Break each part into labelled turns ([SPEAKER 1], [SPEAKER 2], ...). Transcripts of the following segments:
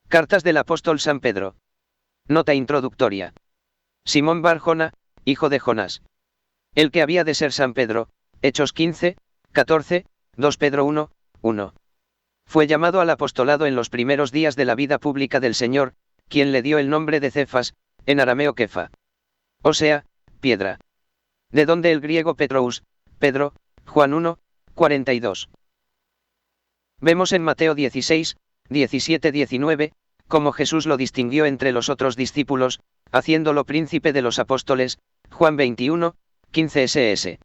[SPEAKER 1] Cartas del apóstol San Pedro. Nota introductoria. Simón bar Jona, hijo de Jonás. El que había de ser San Pedro, Hechos 15, 14, 2 Pedro 1, 1. Fue llamado al apostolado en los primeros días de la vida pública del Señor, quien le dio el nombre de Cefas, en arameo Kefa. O sea, piedra. De donde el griego Petrous, Pedro, Juan 1, 42. Vemos en Mateo 16, 17-19, cómo Jesús lo distinguió entre los otros discípulos, haciéndolo príncipe de los apóstoles, Juan 21, 15 ss.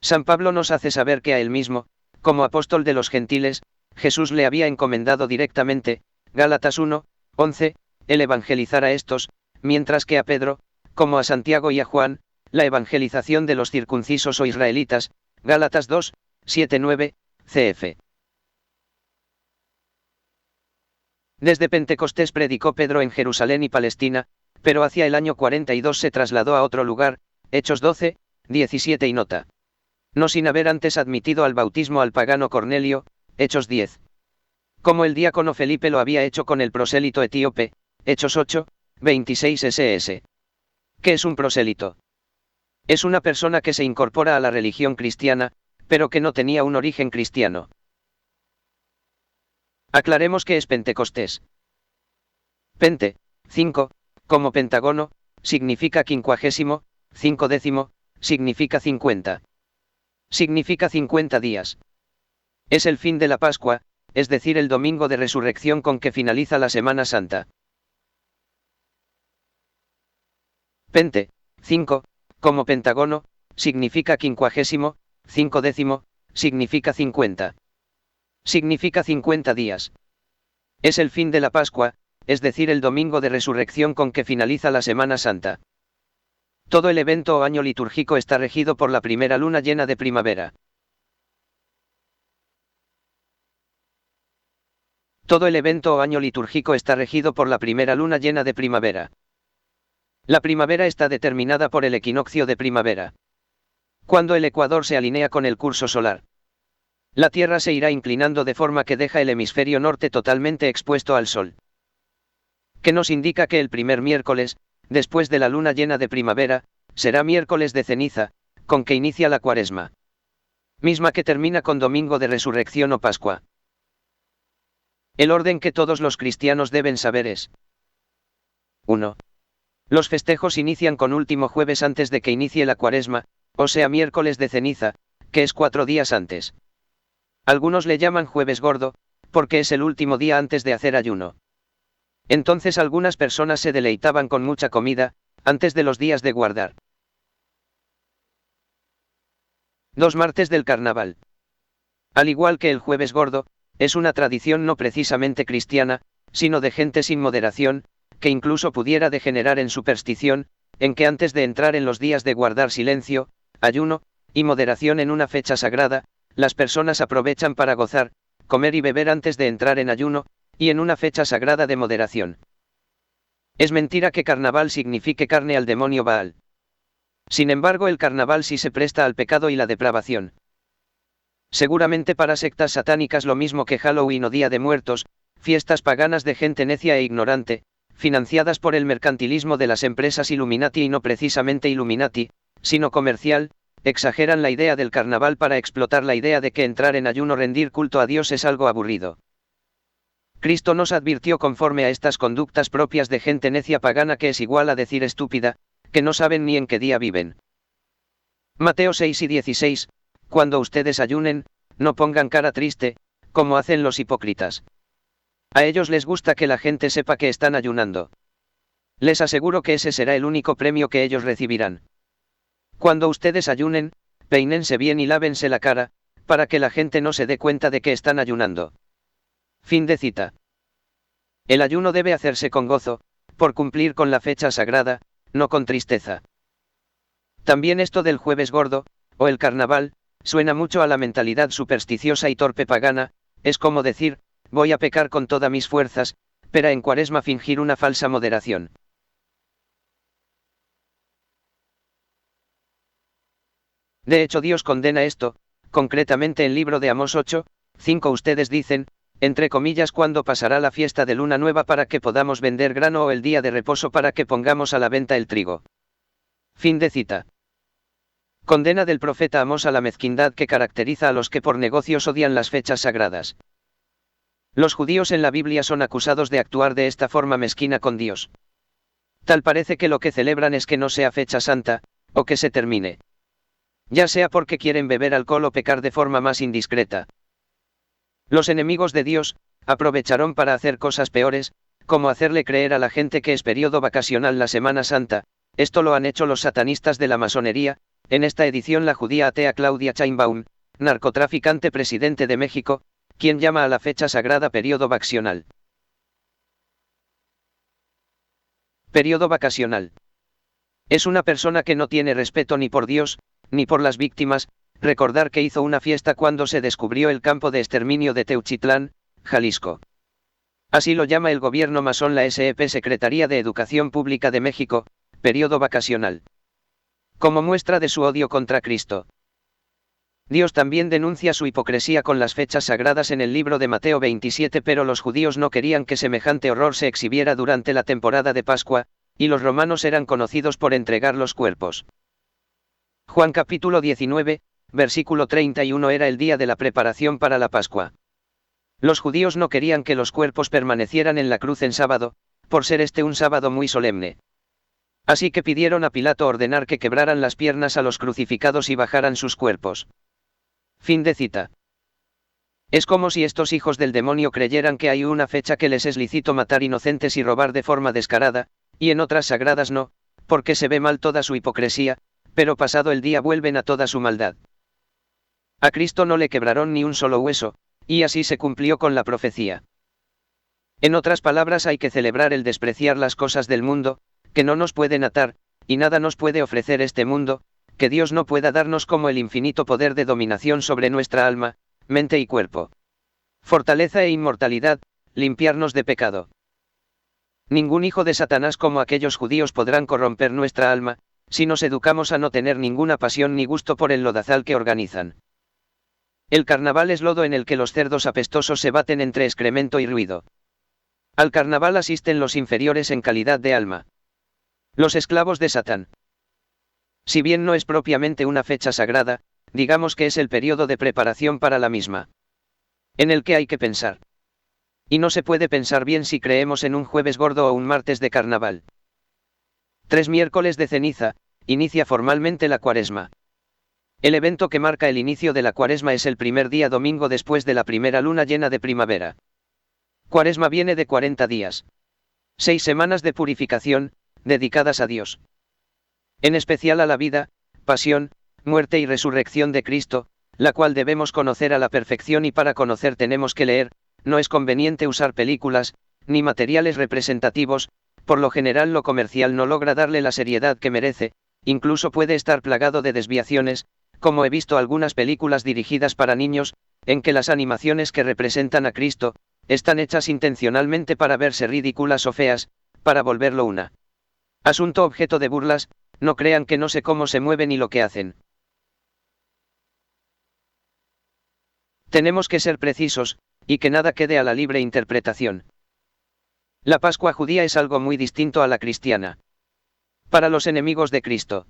[SPEAKER 1] San Pablo nos hace saber que a él mismo, como apóstol de los gentiles, Jesús le había encomendado directamente, Gálatas 1, 11, el evangelizar a estos, mientras que a Pedro, como a Santiago y a Juan, la evangelización de los circuncisos o israelitas, Gálatas 2, 7, 9, cf. Desde Pentecostés predicó Pedro en Jerusalén y Palestina, pero hacia el año 42 se trasladó a otro lugar, Hechos 12, 17 y nota. No sin haber antes admitido al bautismo al pagano Cornelio, Hechos 10. Como el diácono Felipe lo había hecho con el prosélito etíope, Hechos 8, 26 ss. ¿Qué es un prosélito? Es una persona que se incorpora a la religión cristiana, pero que no tenía un origen cristiano. Aclaremos qué es Pentecostés. Pente, 5, como pentágono, significa quincuagésimo, 50, significa 50. Significa 50 días. Es el fin de la Pascua, es decir, el domingo de resurrección con que finaliza la Semana Santa. Pente, 5, como pentágono, significa quincuagésimo, 50, significa 50. Significa 50 días. Es el fin de la Pascua, es decir, el domingo de resurrección con que finaliza la Semana Santa. Todo el evento o año litúrgico está regido por la primera luna llena de primavera. Todo el evento o año litúrgico está regido por la primera luna llena de primavera. La primavera está determinada por el equinoccio de primavera. Cuando el ecuador se alinea con el curso solar, la Tierra se irá inclinando de forma que deja el hemisferio norte totalmente expuesto al Sol. Que nos indica que el primer miércoles, después de la luna llena de primavera, será miércoles de ceniza, con que inicia la Cuaresma. Misma que termina con domingo de resurrección o Pascua. El orden que todos los cristianos deben saber es: 1. Los festejos inician con último jueves antes de que inicie la Cuaresma, o sea miércoles de ceniza, que es 4 días antes. Algunos le llaman jueves gordo, porque es el último día antes de hacer ayuno. Entonces algunas personas se deleitaban con mucha comida, antes de los días de guardar. 2 martes del carnaval. Al igual que el jueves gordo, es una tradición no precisamente cristiana, sino de gente sin moderación, que incluso pudiera degenerar en superstición, en que antes de entrar en los días de guardar silencio, ayuno, y moderación en una fecha sagrada, las personas aprovechan para gozar, comer y beber antes de entrar en ayuno, y en una fecha sagrada de moderación. Es mentira que carnaval signifique carne al demonio Baal. Sin embargo, el carnaval sí se presta al pecado y la depravación. Seguramente para sectas satánicas lo mismo que Halloween o Día de Muertos, fiestas paganas de gente necia e ignorante, financiadas por el mercantilismo de las empresas Illuminati y no precisamente Illuminati, sino comercial, exageran la idea del carnaval para explotar la idea de que entrar en ayuno rendir culto a Dios es algo aburrido. Cristo nos advirtió conforme a estas conductas propias de gente necia pagana que es igual a decir estúpida, que no saben ni en qué día viven. Mateo 6 y 16, cuando ustedes ayunen, no pongan cara triste, como hacen los hipócritas. A ellos les gusta que la gente sepa que están ayunando. Les aseguro que ese será el único premio que ellos recibirán. Cuando ustedes ayunen, peínense bien y lávense la cara, para que la gente no se dé cuenta de que están ayunando. Fin de cita. El ayuno debe hacerse con gozo, por cumplir con la fecha sagrada, no con tristeza. También esto del jueves gordo, o el carnaval, suena mucho a la mentalidad supersticiosa y torpe pagana, es como decir, voy a pecar con todas mis fuerzas, pero en Cuaresma fingir una falsa moderación. De hecho Dios condena esto, concretamente en libro de Amós 8, 5 ustedes dicen, entre comillas, cuándo pasará la fiesta de luna nueva para que podamos vender grano o el día de reposo para que pongamos a la venta el trigo. Fin de cita. Condena del profeta Amós a la mezquindad que caracteriza a los que por negocios odian las fechas sagradas. Los judíos en la Biblia son acusados de actuar de esta forma mezquina con Dios. Tal parece que lo que celebran es que no sea fecha santa, o que se termine. Ya sea porque quieren beber alcohol o pecar de forma más indiscreta. Los enemigos de Dios aprovecharon para hacer cosas peores, como hacerle creer a la gente que es periodo vacacional la Semana Santa. Esto lo han hecho los satanistas de la masonería. En esta edición la judía atea Claudia Sheinbaum, narcotraficante presidente de México, quien llama a la fecha sagrada periodo vacacional. Periodo vacacional. Es una persona que no tiene respeto ni por Dios, ni por las víctimas. Recordar que hizo una fiesta cuando se descubrió el campo de exterminio de Teuchitlán, Jalisco. Así lo llama el gobierno masón la SEP Secretaría de Educación Pública de México, periodo vacacional. Como muestra de su odio contra Cristo. Dios también denuncia su hipocresía con las fechas sagradas en el libro de Mateo 27, pero los judíos no querían que semejante horror se exhibiera durante la temporada de Pascua, y los romanos eran conocidos por entregar los cuerpos. Juan capítulo 19, versículo 31 era el día de la preparación para la Pascua. Los judíos no querían que los cuerpos permanecieran en la cruz en sábado, por ser este un sábado muy solemne. Así que pidieron a Pilato ordenar que quebraran las piernas a los crucificados y bajaran sus cuerpos. Fin de cita. Es como si estos hijos del demonio creyeran que hay una fecha que les es lícito matar inocentes y robar de forma descarada, y en otras sagradas no, porque se ve mal toda su hipocresía, pero pasado el día vuelven a toda su maldad. A Cristo no le quebraron ni un solo hueso, y así se cumplió con la profecía. En otras palabras, hay que celebrar el despreciar las cosas del mundo, que no nos pueden atar, y nada nos puede ofrecer este mundo, que Dios no pueda darnos como el infinito poder de dominación sobre nuestra alma, mente y cuerpo. Fortaleza e inmortalidad, limpiarnos de pecado. Ningún hijo de Satanás como aquellos judíos podrán corromper nuestra alma, si nos educamos a no tener ninguna pasión ni gusto por el lodazal que organizan. El carnaval es lodo en el que los cerdos apestosos se baten entre excremento y ruido. Al carnaval asisten los inferiores en calidad de alma. Los esclavos de Satán. Si bien no es propiamente una fecha sagrada, digamos que es el periodo de preparación para la misma. En el que hay que pensar. Y no se puede pensar bien si creemos en un jueves gordo o un martes de carnaval. 3 miércoles de ceniza, inicia formalmente la Cuaresma. El evento que marca el inicio de la Cuaresma es el primer día domingo después de la primera luna llena de primavera. Cuaresma viene de 40 días. 6 semanas de purificación, dedicadas a Dios. En especial a la vida, pasión, muerte y resurrección de Cristo, la cual debemos conocer a la perfección, y para conocer tenemos que leer. No es conveniente usar películas, ni materiales representativos. Por lo general lo comercial no logra darle la seriedad que merece, incluso puede estar plagado de desviaciones, como he visto algunas películas dirigidas para niños, en que las animaciones que representan a Cristo, están hechas intencionalmente para verse ridículas o feas, para volverlo una asunto objeto de burlas. No crean que no sé cómo se mueven y lo que hacen. Tenemos que ser precisos, y que nada quede a la libre interpretación. La Pascua judía es algo muy distinto a la cristiana. Para los enemigos de Cristo,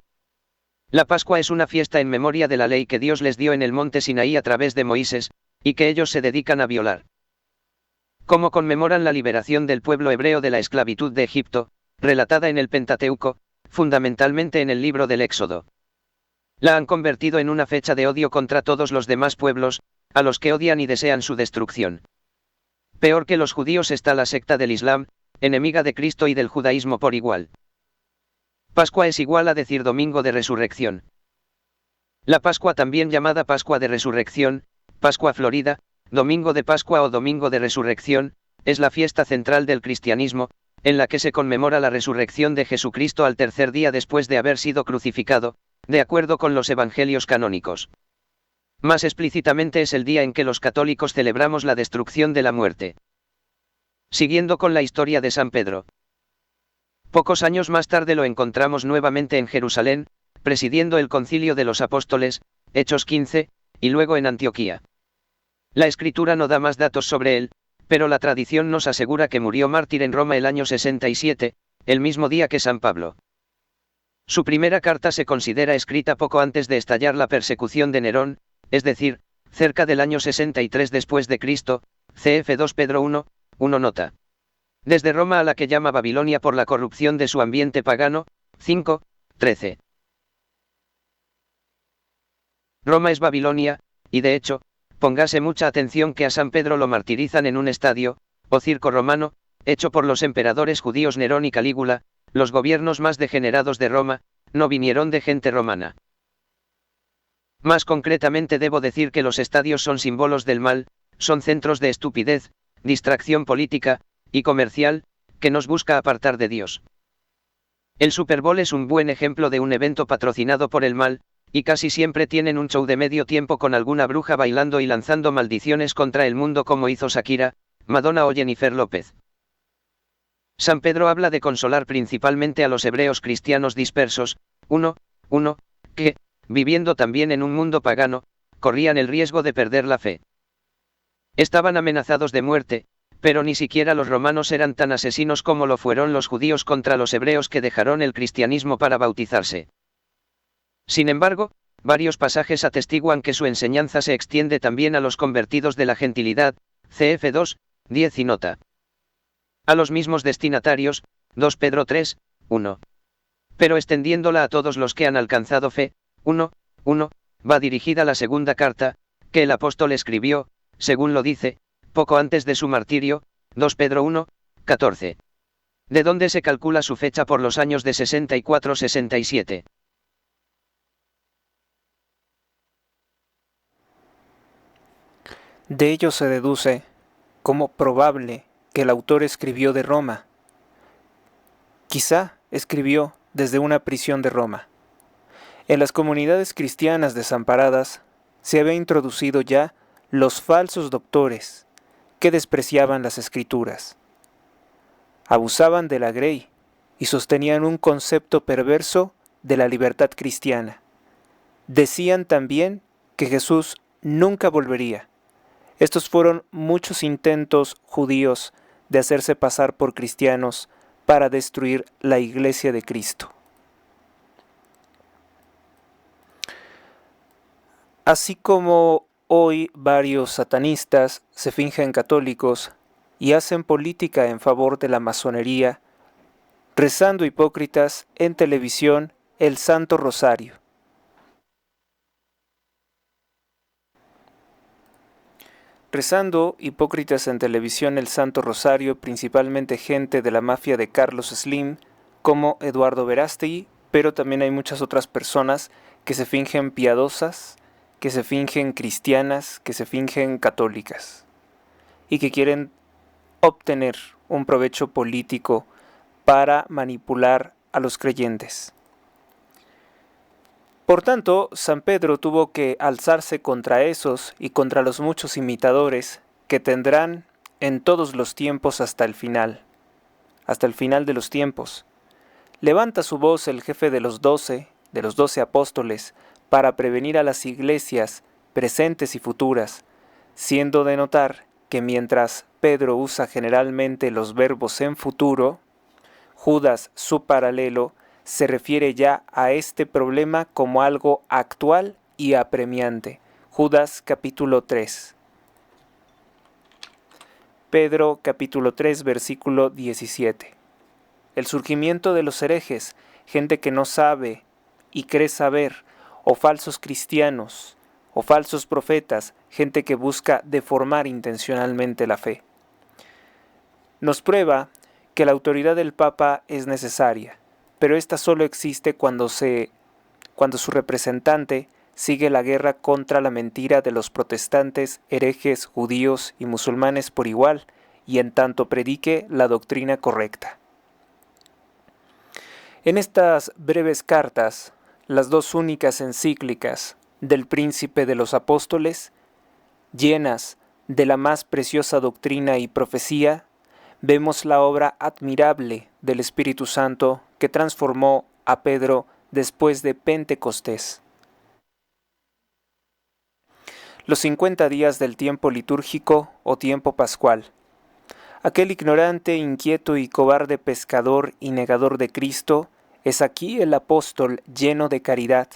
[SPEAKER 1] la Pascua es una fiesta en memoria de la ley que Dios les dio en el monte Sinaí a través de Moisés, y que ellos se dedican a violar. Como conmemoran la liberación del pueblo hebreo de la esclavitud de Egipto, relatada en el Pentateuco, fundamentalmente en el libro del Éxodo. La han convertido en una fecha de odio contra todos los demás pueblos, a los que odian y desean su destrucción. Peor que los judíos está la secta del Islam, enemiga de Cristo y del judaísmo por igual. Pascua es igual a decir domingo de resurrección. La Pascua, también llamada Pascua de Resurrección, Pascua Florida, Domingo de Pascua o Domingo de Resurrección, es la fiesta central del cristianismo, en la que se conmemora la resurrección de Jesucristo al tercer día después de haber sido crucificado, de acuerdo con los evangelios canónicos. Más explícitamente es el día en que los católicos celebramos la destrucción de la muerte. Siguiendo con la historia de San Pedro. Pocos años más tarde lo encontramos nuevamente en Jerusalén, presidiendo el Concilio de los Apóstoles, Hechos 15, y luego en Antioquía. La escritura no da más datos sobre él, pero la tradición nos asegura que murió mártir en Roma el año 67, el mismo día que San Pablo. Su primera carta se considera escrita poco antes de estallar la persecución de Nerón, es decir, cerca del año 63 después de Cristo, cf. 2 Pedro 1 nota. Desde Roma a la que llama Babilonia por la corrupción de su ambiente pagano, 5:13. Roma es Babilonia, y de hecho, póngase mucha atención que a San Pedro lo martirizan en un estadio, o circo romano, hecho por los emperadores judíos Nerón y Calígula. Los gobiernos más degenerados de Roma, no vinieron de gente romana. Más concretamente debo decir que los estadios son símbolos del mal, son centros de estupidez, distracción política y comercial, que nos busca apartar de Dios. El Super Bowl es un buen ejemplo de un evento patrocinado por el mal, y casi siempre tienen un show de medio tiempo con alguna bruja bailando y lanzando maldiciones contra el mundo como hizo Shakira, Madonna o Jennifer López. San Pedro habla de consolar principalmente a los hebreos cristianos dispersos, 1:1, que, viviendo también en un mundo pagano, corrían el riesgo de perder la fe. Estaban amenazados de muerte, pero ni siquiera los romanos eran tan asesinos como lo fueron los judíos contra los hebreos que dejaron el cristianismo para bautizarse. Sin embargo, varios pasajes atestiguan que su enseñanza se extiende también a los convertidos de la gentilidad, cf. 2:10 y nota. A los mismos destinatarios, 2 Pedro 3:1. Pero extendiéndola a todos los que han alcanzado fe, 1:1, va dirigida la segunda carta, que el apóstol escribió, según lo dice, poco antes de su martirio, 2 Pedro 1:14. De donde se calcula su fecha por los años de 64-67.
[SPEAKER 2] De ello se deduce como probable que el autor escribió de Roma. Quizá escribió desde una prisión de Roma. En las comunidades cristianas desamparadas se había introducido ya los falsos doctores que despreciaban las escrituras. Abusaban de la grey y sostenían un concepto perverso de la libertad cristiana. Decían también que Jesús nunca volvería. Estos fueron muchos intentos judíos de hacerse pasar por cristianos para destruir la Iglesia de Cristo. Así como hoy varios satanistas se fingen católicos y hacen política en favor de la masonería, rezando hipócritas en televisión el Santo Rosario. Rezando hipócritas en televisión el Santo Rosario, principalmente gente de la mafia de Carlos Slim, como Eduardo Verástegui, pero también hay muchas otras personas que se fingen piadosas, que se fingen cristianas, que se fingen católicas, y que quieren obtener un provecho político para manipular a los creyentes. Por tanto, San Pedro tuvo que alzarse contra esos y contra los muchos imitadores que tendrán en todos los tiempos hasta el final de los tiempos. Levanta su voz el jefe de los 12 apóstoles, para prevenir a las iglesias presentes y futuras, siendo de notar que mientras Pedro usa generalmente los verbos en futuro, Judas, su paralelo, se refiere ya a este problema como algo actual y apremiante. Judas capítulo 3. Pedro capítulo 3 versículo 17. El surgimiento de los herejes, gente que no sabe y cree saber, o falsos cristianos, o falsos profetas, gente que busca deformar intencionalmente la fe. Nos prueba que la autoridad del Papa es necesaria, pero esta solo existe cuando su representante sigue la guerra contra la mentira de los protestantes, herejes, judíos y musulmanes por igual, y en tanto predique la doctrina correcta. En estas breves cartas, las dos únicas encíclicas del Príncipe de los Apóstoles, llenas de la más preciosa doctrina y profecía, vemos la obra admirable del Espíritu Santo que transformó a Pedro después de Pentecostés. los 50 días del tiempo litúrgico o tiempo pascual. Aquel ignorante, inquieto y cobarde pescador y negador de Cristo es aquí el apóstol lleno de caridad,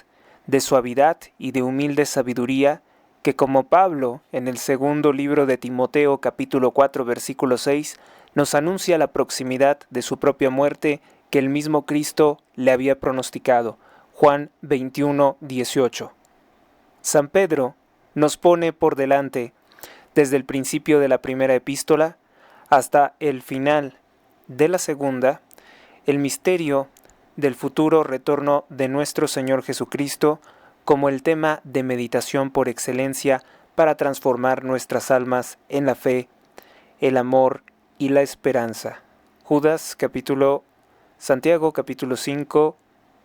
[SPEAKER 2] de suavidad y de humilde sabiduría, que como Pablo en el segundo libro de Timoteo capítulo 4 versículo 6 nos anuncia la proximidad de su propia muerte que el mismo Cristo le había pronosticado. Juan 21, 18. San Pedro nos pone por delante, desde el principio de la primera epístola hasta el final de la segunda, el misterio del futuro retorno de nuestro Señor Jesucristo como el tema de meditación por excelencia para transformar nuestras almas en la fe, el amor y la esperanza. Santiago capítulo 5,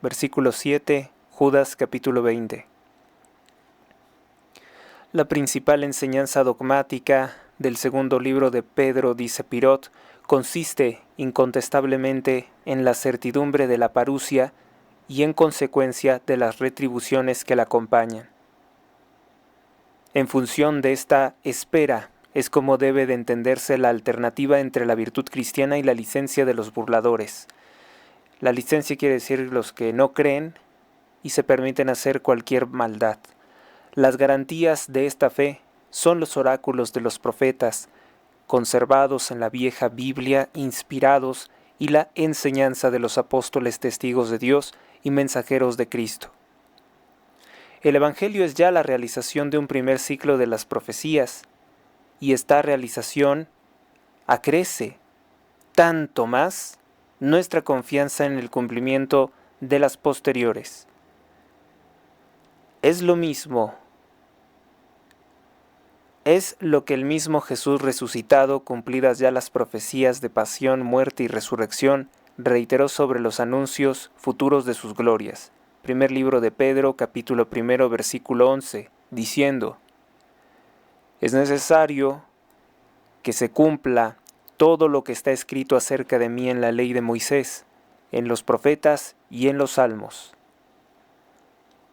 [SPEAKER 2] versículo 7, Judas capítulo 20. La principal enseñanza dogmática del segundo libro de Pedro, dice Pirot, consiste incontestablemente en la certidumbre de la parusia y en consecuencia de las retribuciones que la acompañan. En función de esta espera es como debe de entenderse la alternativa entre la virtud cristiana y la licencia de los burladores. La licencia quiere decir los que no creen y se permiten hacer cualquier maldad. Las garantías de esta fe son los oráculos de los profetas, conservados en la vieja Biblia, inspirados, y la enseñanza de los apóstoles testigos de Dios y mensajeros de Cristo. El Evangelio es ya la realización de un primer ciclo de las profecías, y esta realización acrece tanto más nuestra confianza en el cumplimiento de las posteriores. Es lo que el mismo Jesús resucitado, cumplidas ya las profecías de pasión, muerte y resurrección, reiteró sobre los anuncios futuros de sus glorias. Primer libro de Pedro, capítulo 1, versículo 11, diciendo: es necesario que se cumpla todo lo que está escrito acerca de mí en la ley de Moisés, en los profetas y en los salmos.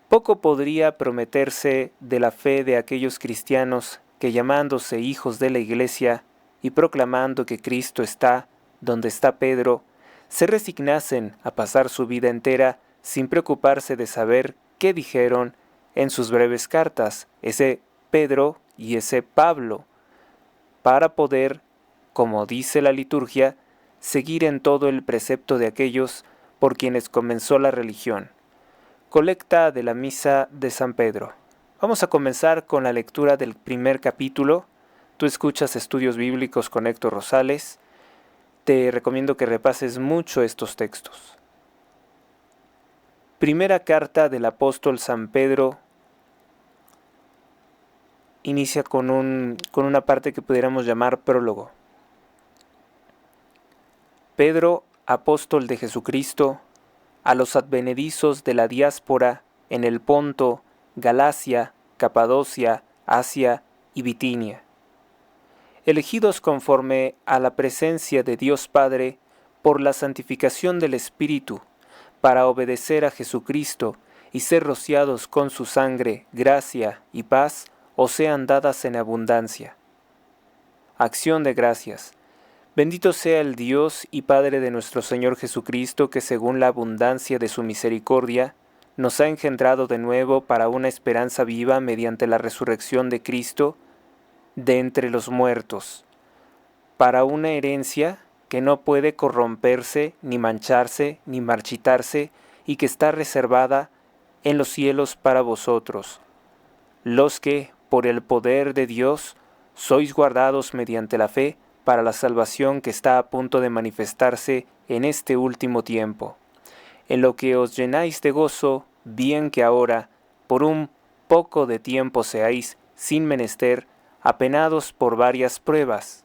[SPEAKER 2] Poco podría prometerse de la fe de aquellos cristianos que, llamándose hijos de la Iglesia y proclamando que Cristo está donde está Pedro, se resignasen a pasar su vida entera sin preocuparse de saber qué dijeron en sus breves cartas ese Pedro y ese Pablo, para poder, como dice la liturgia, seguir en todo el precepto de aquellos por quienes comenzó la religión. Colecta de la Misa de San Pedro. Vamos a comenzar con la lectura del primer capítulo. Tú escuchas Estudios Bíblicos con Héctor Rosales. Te recomiendo que repases mucho estos textos. Primera carta del apóstol San Pedro inicia con una parte que pudiéramos llamar prólogo. Pedro, apóstol de Jesucristo, a los advenedizos de la diáspora en el Ponto, Galacia, Capadocia, Asia y Bitinia, elegidos conforme a la presencia de Dios Padre por la santificación del Espíritu, para obedecer a Jesucristo y ser rociados con su sangre, gracia y paz os sean dadas en abundancia. Acción de gracias. Bendito sea el Dios y Padre de nuestro Señor Jesucristo, que según la abundancia de su misericordia, nos ha engendrado de nuevo para una esperanza viva mediante la resurrección de Cristo de entre los muertos, para una herencia que no puede corromperse, ni mancharse, ni marchitarse, y que está reservada en los cielos para vosotros, los que, por el poder de Dios, sois guardados mediante la fe para la salvación que está a punto de manifestarse en este último tiempo, en lo que os llenáis de gozo, bien que ahora, por un poco de tiempo seáis, sin menester, apenados por varias pruebas,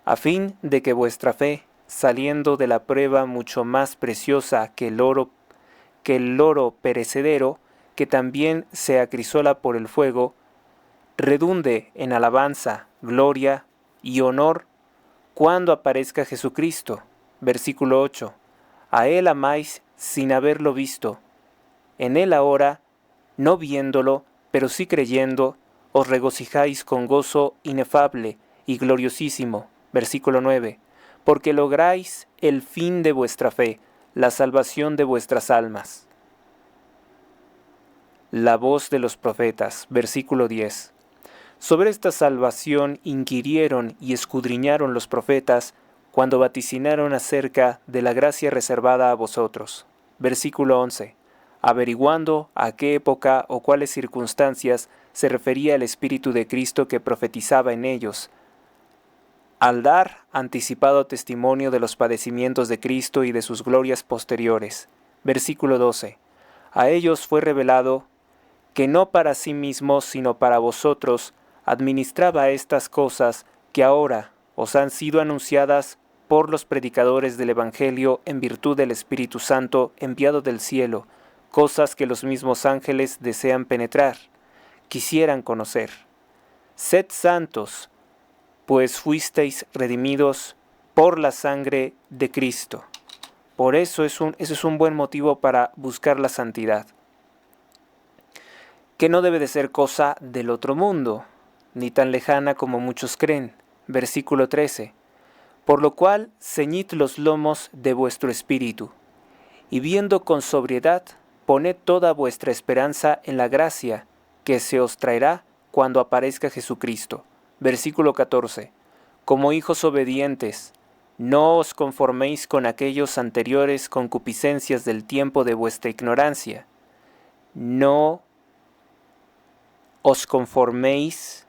[SPEAKER 2] a fin de que vuestra fe, saliendo de la prueba mucho más preciosa que el oro perecedero, que también se acrisola por el fuego, redunde en alabanza, gloria y honor cuando aparezca Jesucristo. Versículo 8. A Él amáis sin haberlo visto. En Él ahora, no viéndolo, pero sí creyendo, os regocijáis con gozo inefable y gloriosísimo. Versículo 9. Porque lográis el fin de vuestra fe, la salvación de vuestras almas. La voz de los profetas. Versículo 10. Sobre esta salvación inquirieron y escudriñaron los profetas cuando vaticinaron acerca de la gracia reservada a vosotros. Versículo 11. Averiguando a qué época o cuáles circunstancias se refería el Espíritu de Cristo que profetizaba en ellos, al dar anticipado testimonio de los padecimientos de Cristo y de sus glorias posteriores. Versículo 12. A ellos fue revelado que no para sí mismos, sino para vosotros, administraba estas cosas que ahora os han sido anunciadas por los predicadores del Evangelio en virtud del Espíritu Santo enviado del cielo, cosas que los mismos ángeles desean penetrar, quisieran conocer. Sed santos, pues fuisteis redimidos por la sangre de Cristo. Por eso ese es un buen motivo para buscar la santidad, que no debe de ser cosa del otro mundo, ni tan lejana como muchos creen. Versículo 13. Por lo cual ceñid los lomos de vuestro espíritu, y viendo con sobriedad, poned toda vuestra esperanza en la gracia que se os traerá cuando aparezca Jesucristo. Versículo 14. Como hijos obedientes, no os conforméis con aquellos anteriores concupiscencias del tiempo de vuestra ignorancia. No os conforméis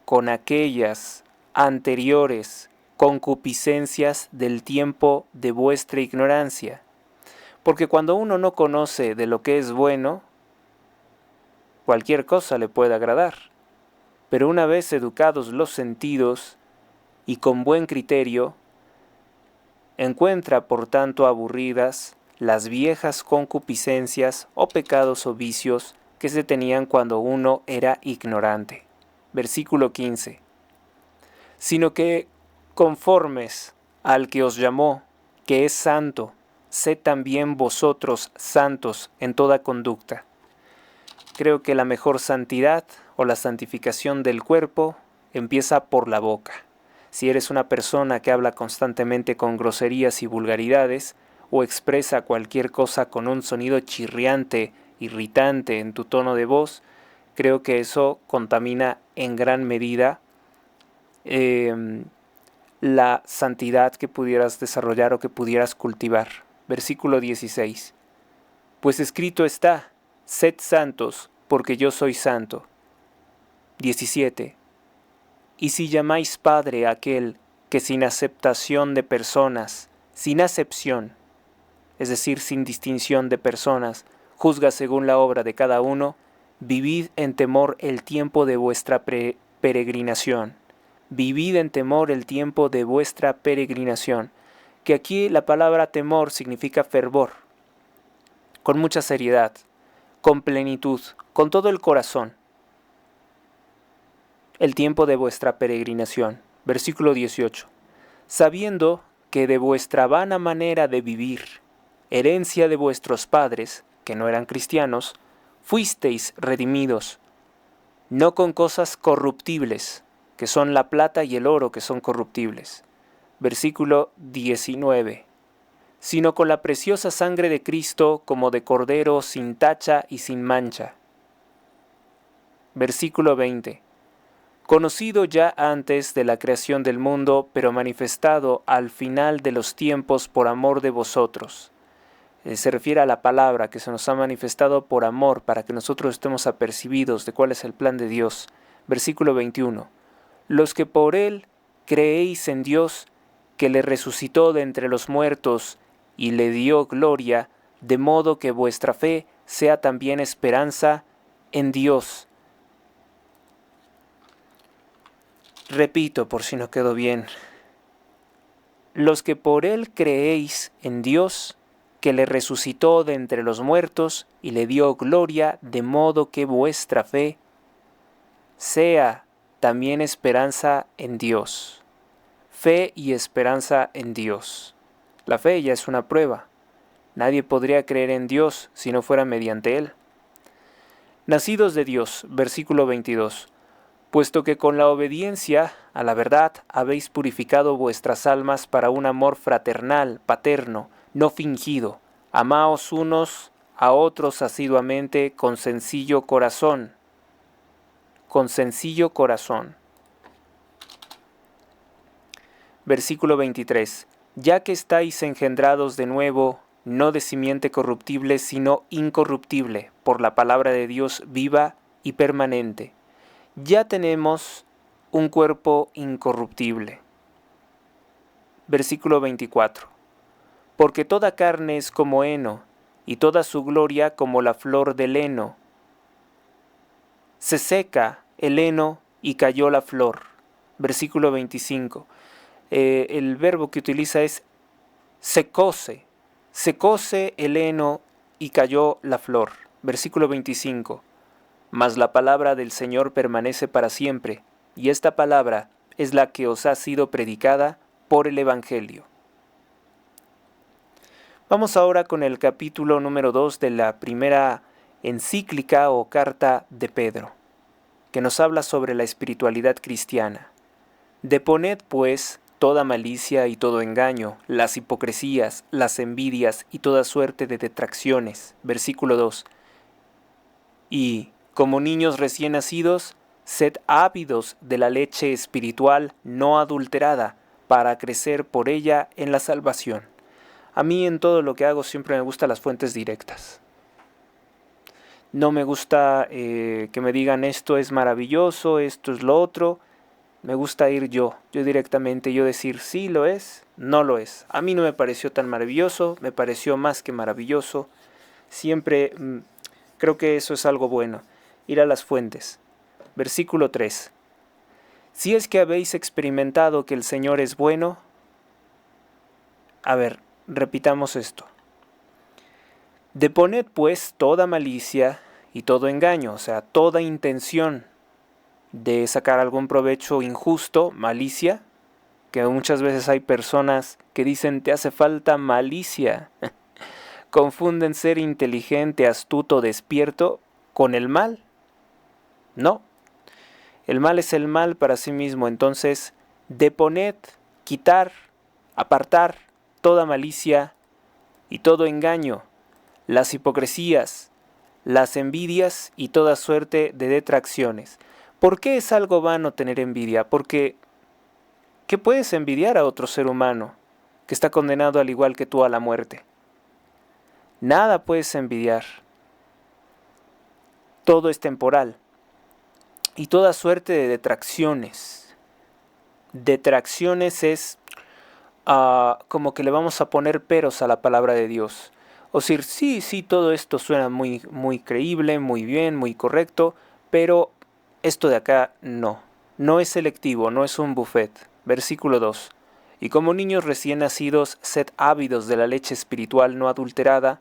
[SPEAKER 2] con aquellas anteriores concupiscencias del tiempo de vuestra ignorancia. Porque cuando uno no conoce de lo que es bueno, cualquier cosa le puede agradar. Pero una vez educados los sentidos y con buen criterio, encuentra por tanto aburridas las viejas concupiscencias o pecados o vicios que se tenían cuando uno era ignorante. Versículo 15. Sino que conformes al que os llamó, que es santo, sed también vosotros santos en toda conducta. Creo que la mejor santidad o la santificación del cuerpo empieza por la boca. Si eres una persona que habla constantemente con groserías y vulgaridades, o expresa cualquier cosa con un sonido chirriante, irritante en tu tono de voz, creo que eso contamina en gran medida la santidad que pudieras desarrollar o que pudieras cultivar. Versículo 16. Pues escrito está, sed santos, porque yo soy santo. 17. Y si llamáis Padre a aquel que sin aceptación de personas, sin acepción, es decir, sin distinción de personas, juzga según la obra de cada uno, vivid en temor el tiempo de vuestra peregrinación. Vivid en temor el tiempo de vuestra peregrinación. Que aquí la palabra temor significa fervor, con mucha seriedad, con plenitud, con todo el corazón. El tiempo de vuestra peregrinación. Versículo 18. Sabiendo que de vuestra vana manera de vivir, herencia de vuestros padres, que no eran cristianos, fuisteis redimidos, no con cosas corruptibles, que son la plata y el oro que son corruptibles. Versículo 19. Sino con la preciosa sangre de Cristo como de cordero sin tacha y sin mancha. Versículo 20. Conocido ya antes de la creación del mundo, pero manifestado al final de los tiempos por amor de vosotros. Se refiere a la palabra que se nos ha manifestado por amor, para que nosotros estemos apercibidos de cuál es el plan de Dios. Versículo 21. Los que por él creéis en Dios, que le resucitó de entre los muertos y le dio gloria, de modo que vuestra fe sea también esperanza en Dios. Repito, por si no quedó bien. Los que por él creéis en Dios, que le resucitó de entre los muertos y le dio gloria, de modo que vuestra fe sea también esperanza en Dios. Fe y esperanza en Dios. La fe ya es una prueba. Nadie podría creer en Dios si no fuera mediante Él. Nacidos de Dios, versículo 22. puesto que con la obediencia a la verdad habéis purificado vuestras almas para un amor fraternal, paterno, no fingido. Amaos unos a otros asiduamente con sencillo corazón. Con sencillo corazón. Versículo 23. Ya que estáis engendrados de nuevo, no de simiente corruptible, sino incorruptible, por la palabra de Dios viva y permanente. Ya tenemos un cuerpo incorruptible. Versículo 24. Porque toda carne es como heno, y toda su gloria como la flor del heno. Se seca el heno y cayó la flor. Versículo 25. El verbo que utiliza es secóse. Secóse el heno y cayó la flor. Versículo 25. Mas la palabra del Señor permanece para siempre, y esta palabra es la que os ha sido predicada por el Evangelio. Vamos ahora con el capítulo número 2 de la primera encíclica o carta de Pedro, que nos habla sobre la espiritualidad cristiana. Deponed, pues, toda malicia y todo engaño, las hipocresías, las envidias y toda suerte de detracciones. Versículo 2. Y, como niños recién nacidos, sed ávidos de la leche espiritual no adulterada, para crecer por ella en la salvación. A mí en todo lo que hago siempre me gustan las fuentes directas. No me gusta que me digan esto es maravilloso, esto es lo otro. Me gusta ir yo directamente, yo decir sí lo es, no lo es. A mí no me pareció tan maravilloso, me pareció más que maravilloso. Siempre creo que eso es algo bueno, ir a las fuentes. Versículo 3. Si es que habéis experimentado que el Señor es bueno. A ver, repitamos esto. Deponed pues toda malicia y todo engaño, o sea, toda intención de sacar algún provecho injusto, malicia, que muchas veces hay personas que dicen te hace falta malicia. Confunden ser inteligente, astuto, despierto con el mal. No, el mal es el mal para sí mismo, entonces deponed, quitar, apartar toda malicia y todo engaño, las hipocresías, las envidias y toda suerte de detracciones. ¿Por qué es algo vano tener envidia? Porque ¿qué puedes envidiar a otro ser humano que está condenado al igual que tú a la muerte? Nada puedes envidiar. Todo es temporal. Y toda suerte de detracciones. Detracciones es como que le vamos a poner peros a la palabra de Dios. O decir, sí, todo esto suena muy, muy creíble, muy bien, muy correcto, pero esto de acá no. No es selectivo, no es un buffet. Versículo 2. Y como niños recién nacidos, sed ávidos de la leche espiritual no adulterada,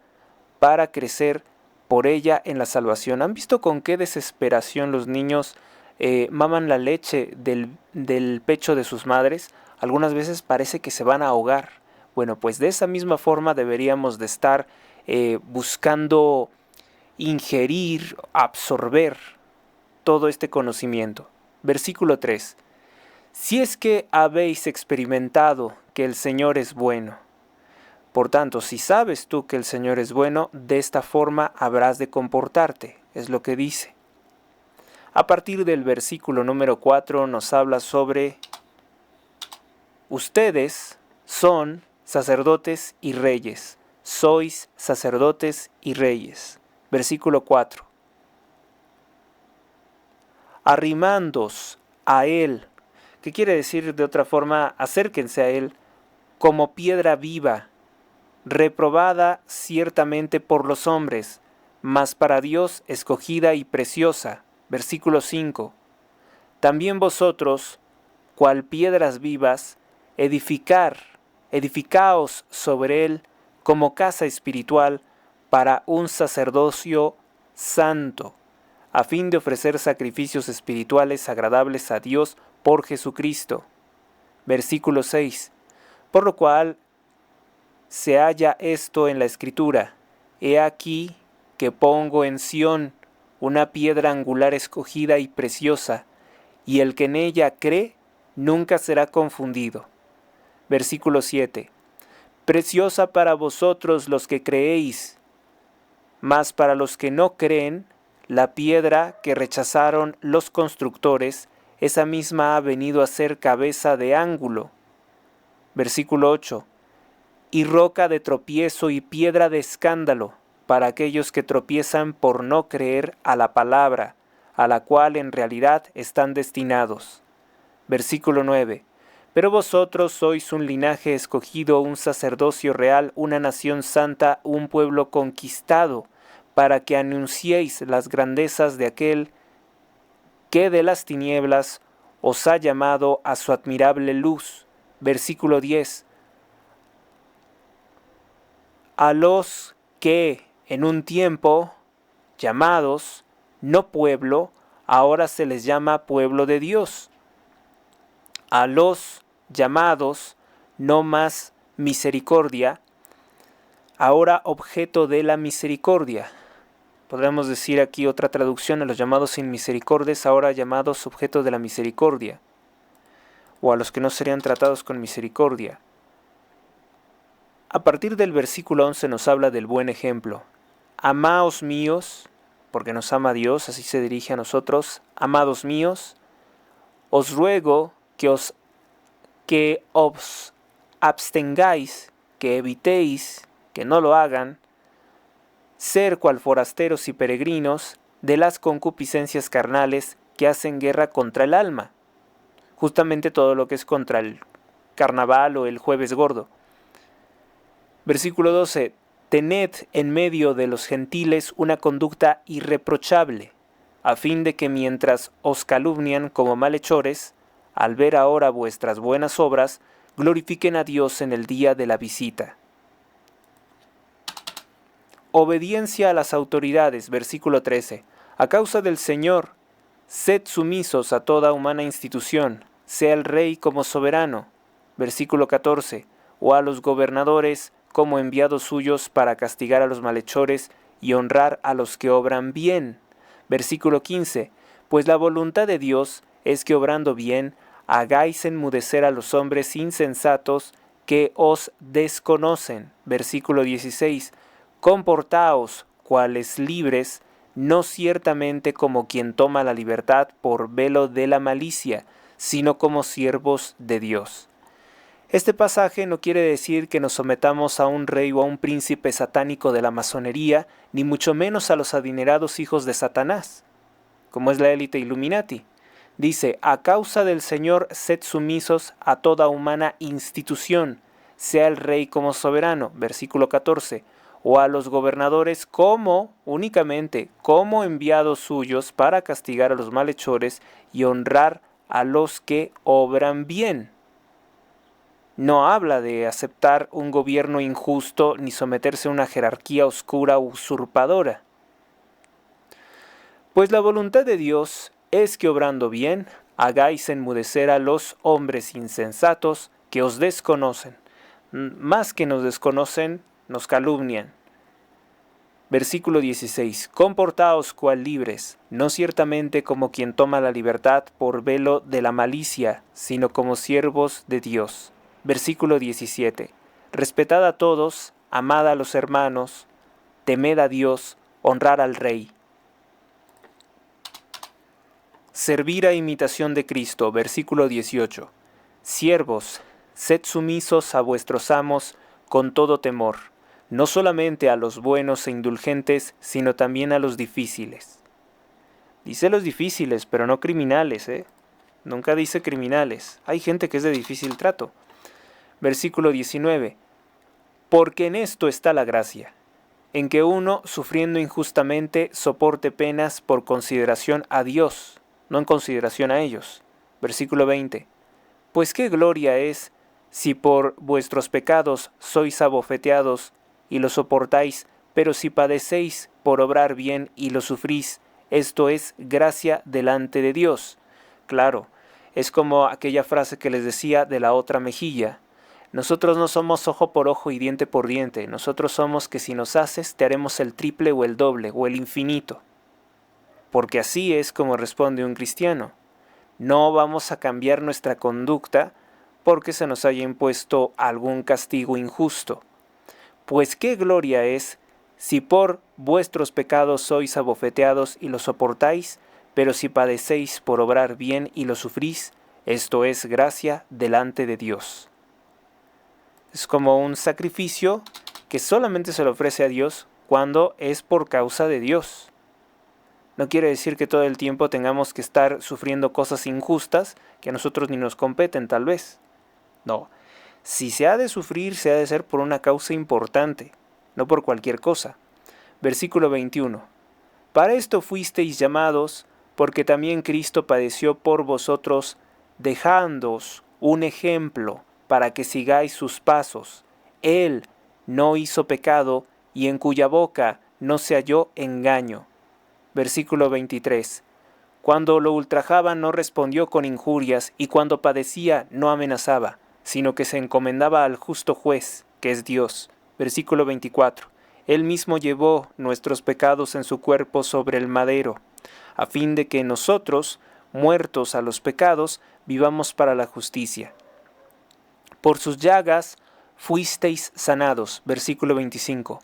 [SPEAKER 2] para crecer por ella en la salvación. ¿Han visto con qué desesperación los niños maman la leche del pecho de sus madres? Algunas veces parece que se van a ahogar. Bueno, pues de esa misma forma deberíamos de estar buscando ingerir, absorber todo este conocimiento. Versículo 3. Si es que habéis experimentado que el Señor es bueno. Por tanto, si sabes tú que el Señor es bueno, de esta forma habrás de comportarte, es lo que dice. A partir del versículo número 4 nos habla sobre ustedes son sacerdotes y reyes, sois sacerdotes y reyes. Versículo 4. Arrimándoos a Él, ¿qué quiere decir de otra forma? Acérquense a Él como piedra viva, reprobada ciertamente por los hombres, mas para Dios escogida y preciosa. Versículo 5. También vosotros, cual piedras vivas, edificaos sobre él como casa espiritual para un sacerdocio santo, a fin de ofrecer sacrificios espirituales agradables a Dios por Jesucristo. Versículo 6. Por lo cual se halla esto en la Escritura: He aquí que pongo en Sión una piedra angular escogida y preciosa, y el que en ella cree nunca será confundido. Versículo 7. Preciosa para vosotros los que creéis, mas para los que no creen, la piedra que rechazaron los constructores, esa misma ha venido a ser cabeza de ángulo. Versículo 8. Y roca de tropiezo y piedra de escándalo para aquellos que tropiezan por no creer a la palabra, a la cual en realidad están destinados. Versículo 9. Pero vosotros sois un linaje escogido, un sacerdocio real, una nación santa, un pueblo conquistado, para que anunciéis las grandezas de aquel que de las tinieblas os ha llamado a su admirable luz. Versículo 10. A los que en un tiempo llamados, no pueblo, ahora se les llama pueblo de Dios. A los llamados, no más misericordia, ahora objeto de la misericordia. Podríamos decir aquí otra traducción: a los llamados sin misericordias, ahora llamados objeto de la misericordia, o a los que no serían tratados con misericordia. A partir del versículo 11 nos habla del buen ejemplo. Amaos míos, porque nos ama Dios, así se dirige a nosotros. Amados míos, os ruego que os abstengáis, que evitéis, que no lo hagan, ser cual forasteros y peregrinos de las concupiscencias carnales que hacen guerra contra el alma. Justamente todo lo que es contra el carnaval o el jueves gordo. Versículo 12. Tened en medio de los gentiles una conducta irreprochable, a fin de que mientras os calumnian como malhechores, al ver ahora vuestras buenas obras, glorifiquen a Dios en el día de la visita. Obediencia a las autoridades, versículo 13. A causa del Señor, sed sumisos a toda humana institución, sea el rey como soberano. Versículo 14. O a los gobernadores como enviados suyos para castigar a los malhechores y honrar a los que obran bien. Versículo 15. Pues la voluntad de Dios es que obrando bien, hagáis enmudecer a los hombres insensatos que os desconocen. Versículo 16. Comportaos cuales libres, no ciertamente como quien toma la libertad por velo de la malicia, sino como siervos de Dios. Este pasaje no quiere decir que nos sometamos a un rey o a un príncipe satánico de la masonería, ni mucho menos a los adinerados hijos de Satanás, como es la élite Illuminati. Dice, a causa del Señor sed sumisos a toda humana institución, sea el rey como soberano, versículo 14, o a los gobernadores únicamente como enviados suyos para castigar a los malhechores y honrar a los que obran bien. No habla de aceptar un gobierno injusto ni someterse a una jerarquía oscura o usurpadora. Pues la voluntad de Dios es que obrando bien, hagáis enmudecer a los hombres insensatos que os desconocen. Más que nos desconocen, nos calumnian. Versículo 16. Comportaos cual libres, no ciertamente como quien toma la libertad por velo de la malicia, sino como siervos de Dios. Versículo 17. Respetad a todos, amad a los hermanos, temed a Dios, honrar al Rey. Servir a imitación de Cristo. Versículo 18. Siervos, sed sumisos a vuestros amos con todo temor, no solamente a los buenos e indulgentes, sino también a los difíciles. Dice los difíciles, pero no criminales, Nunca dice criminales. Hay gente que es de difícil trato. Versículo 19. Porque en esto está la gracia, en que uno, sufriendo injustamente, soporte penas por consideración a Dios, no en consideración a ellos. Versículo 20. Pues qué gloria es si por vuestros pecados sois abofeteados y lo soportáis, pero si padecéis por obrar bien y lo sufrís, esto es gracia delante de Dios. Claro, es como aquella frase que les decía de la otra mejilla. Nosotros no somos ojo por ojo y diente por diente. Nosotros somos que si nos haces te haremos el triple o el doble o el infinito. Porque así es como responde un cristiano. No vamos a cambiar nuestra conducta porque se nos haya impuesto algún castigo injusto. Pues qué gloria es si por vuestros pecados sois abofeteados y lo soportáis, pero si padecéis por obrar bien y lo sufrís, esto es gracia delante de Dios. Es como un sacrificio que solamente se le ofrece a Dios cuando es por causa de Dios. No quiere decir que todo el tiempo tengamos que estar sufriendo cosas injustas que a nosotros ni nos competen tal vez. No, si se ha de sufrir, se ha de ser por una causa importante, no por cualquier cosa. Versículo 21. Para esto fuisteis llamados, porque también Cristo padeció por vosotros, dejándoos un ejemplo para que sigáis sus pasos. Él no hizo pecado y en cuya boca no se halló engaño. Versículo 23. Cuando lo ultrajaban no respondió con injurias y cuando padecía no amenazaba, sino que se encomendaba al justo juez, que es Dios. Versículo 24. Él mismo llevó nuestros pecados en su cuerpo sobre el madero, a fin de que nosotros, muertos a los pecados, vivamos para la justicia. Por sus llagas fuisteis sanados. Versículo 25.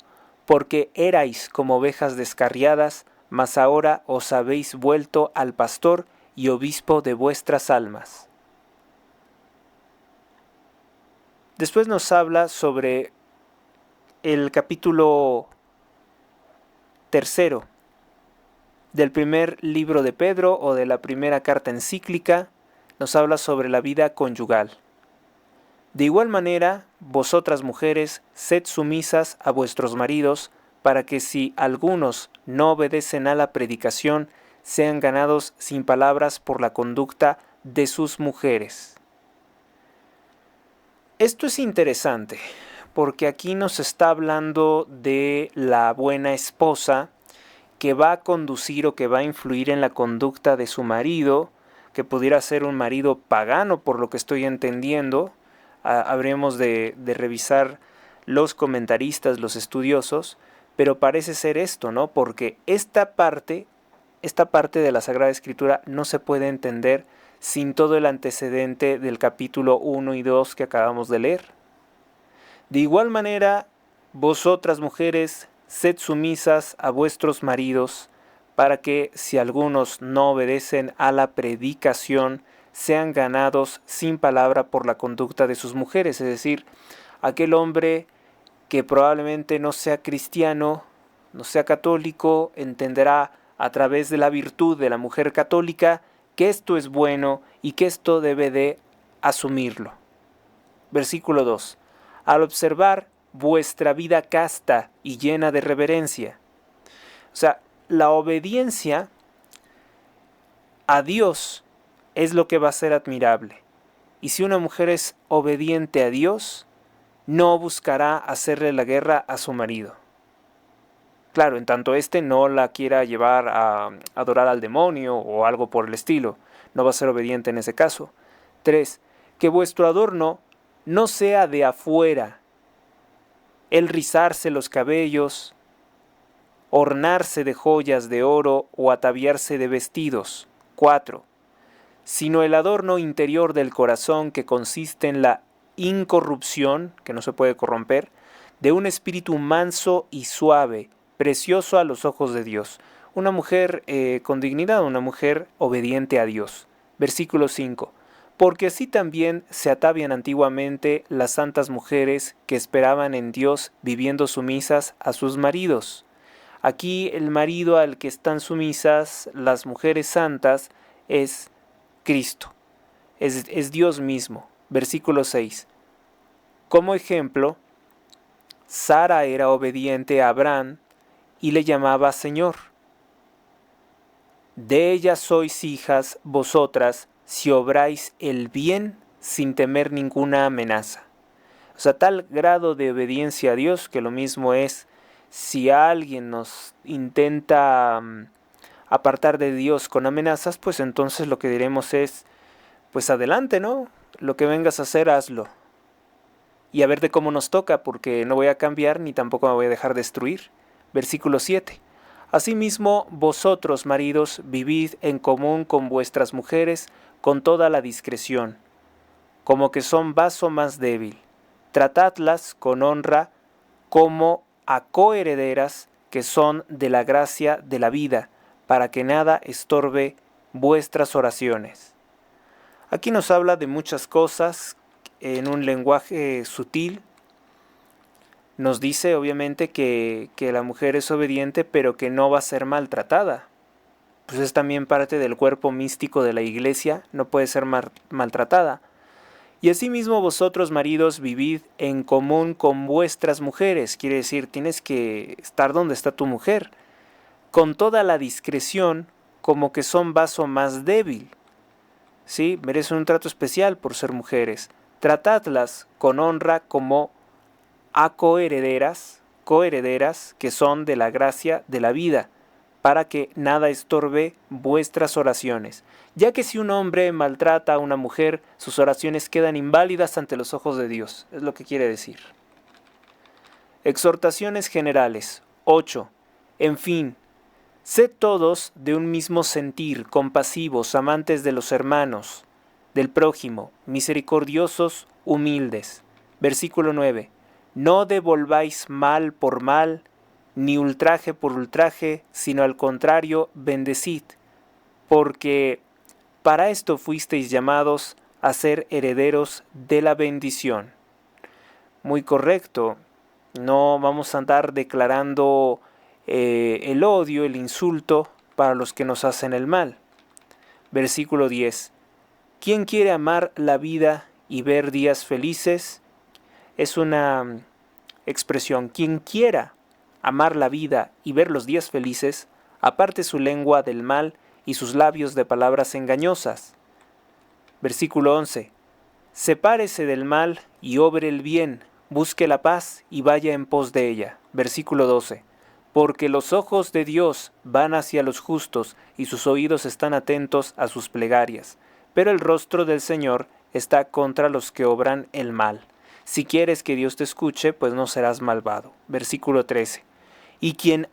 [SPEAKER 2] Porque erais como ovejas descarriadas, mas ahora os habéis vuelto al pastor y obispo de vuestras almas. Después nos habla sobre el capítulo 3 del primer libro de Pedro o de la primera carta encíclica. Nos habla sobre la vida conyugal. De igual manera, vosotras mujeres, sed sumisas a vuestros maridos, para que si algunos no obedecen a la predicación, sean ganados sin palabras por la conducta de sus mujeres. Esto es interesante, porque aquí nos está hablando de la buena esposa que va a conducir o que va a influir en la conducta de su marido, que pudiera ser un marido pagano por lo que estoy entendiendo. Habríamos de revisar los comentaristas, los estudiosos, pero parece ser esto, ¿no? Porque esta parte de la Sagrada Escritura no se puede entender sin todo el antecedente del capítulo 1 y 2 que acabamos de leer. De igual manera, vosotras mujeres, sed sumisas a vuestros maridos, para que si algunos no obedecen a la predicación, sean ganados sin palabra por la conducta de sus mujeres. Es decir, aquel hombre que probablemente no sea cristiano, no sea católico, entenderá a través de la virtud de la mujer católica que esto es bueno y que esto debe de asumirlo. Versículo 2. Al observar vuestra vida casta y llena de reverencia. O sea, la obediencia a Dios es lo que va a ser admirable. Y si una mujer es obediente a Dios, no buscará hacerle la guerra a su marido. Claro, en tanto éste no la quiera llevar a adorar al demonio o algo por el estilo, no va a ser obediente en ese caso. 3. Que vuestro adorno no sea de afuera, el rizarse los cabellos, ornarse de joyas de oro o ataviarse de vestidos. 4. Sino el adorno interior del corazón que consiste en la incorrupción, que no se puede corromper, de un espíritu manso y suave, precioso a los ojos de Dios. Una mujer con dignidad, una mujer obediente a Dios. Versículo 5. Porque así también se atavian antiguamente las santas mujeres que esperaban en Dios viviendo sumisas a sus maridos. Aquí el marido al que están sumisas las mujeres santas es Cristo, es Dios mismo. Versículo 6. Como ejemplo, Sara era obediente a Abraham y le llamaba Señor. De ella sois hijas vosotras si obráis el bien sin temer ninguna amenaza. O sea, tal grado de obediencia a Dios que lo mismo es si alguien nos intenta apartar de Dios con amenazas, pues entonces lo que diremos es, pues adelante, ¿no? Lo que vengas a hacer, hazlo. Y a ver de cómo nos toca, porque no voy a cambiar ni tampoco me voy a dejar destruir. Versículo 7. Asimismo, vosotros, maridos, vivid en común con vuestras mujeres, con toda la discreción, como que son vaso más débil. Tratadlas con honra como a coherederas que son de la gracia de la vida, para que nada estorbe vuestras oraciones. Aquí nos habla de muchas cosas en un lenguaje sutil. Nos dice obviamente que la mujer es obediente, pero que no va a ser maltratada. Pues es también parte del cuerpo místico de la iglesia, no puede ser maltratada. Y asimismo vosotros, maridos, vivid en común con vuestras mujeres. Quiere decir, tienes que estar donde está tu mujer, con toda la discreción, como que son vaso más débil. ¿Sí? Merecen un trato especial por ser mujeres. Tratadlas con honra como a coherederas que son de la gracia de la vida, para que nada estorbe vuestras oraciones. Ya que si un hombre maltrata a una mujer, sus oraciones quedan inválidas ante los ojos de Dios. Es lo que quiere decir. Exhortaciones generales. 8. En fin, sed todos de un mismo sentir, compasivos, amantes de los hermanos, del prójimo, misericordiosos, humildes. Versículo 9. No devolváis mal por mal, ni ultraje por ultraje, sino al contrario, bendecid, porque para esto fuisteis llamados a ser herederos de la bendición. Muy correcto. No vamos a andar declarando el odio, el insulto para los que nos hacen el mal. Versículo 10. ¿Quién quiere amar la vida y ver días felices? Es una expresión. Quien quiera amar la vida y ver los días felices, aparte su lengua del mal y sus labios de palabras engañosas. Versículo 11. Sepárese del mal y obre el bien, busque la paz y vaya en pos de ella. Versículo 12. Porque los ojos de Dios van hacia los justos y sus oídos están atentos a sus plegarias, pero el rostro del Señor está contra los que obran el mal. Si quieres que Dios te escuche, pues no serás malvado. Versículo 13. ¿Y quién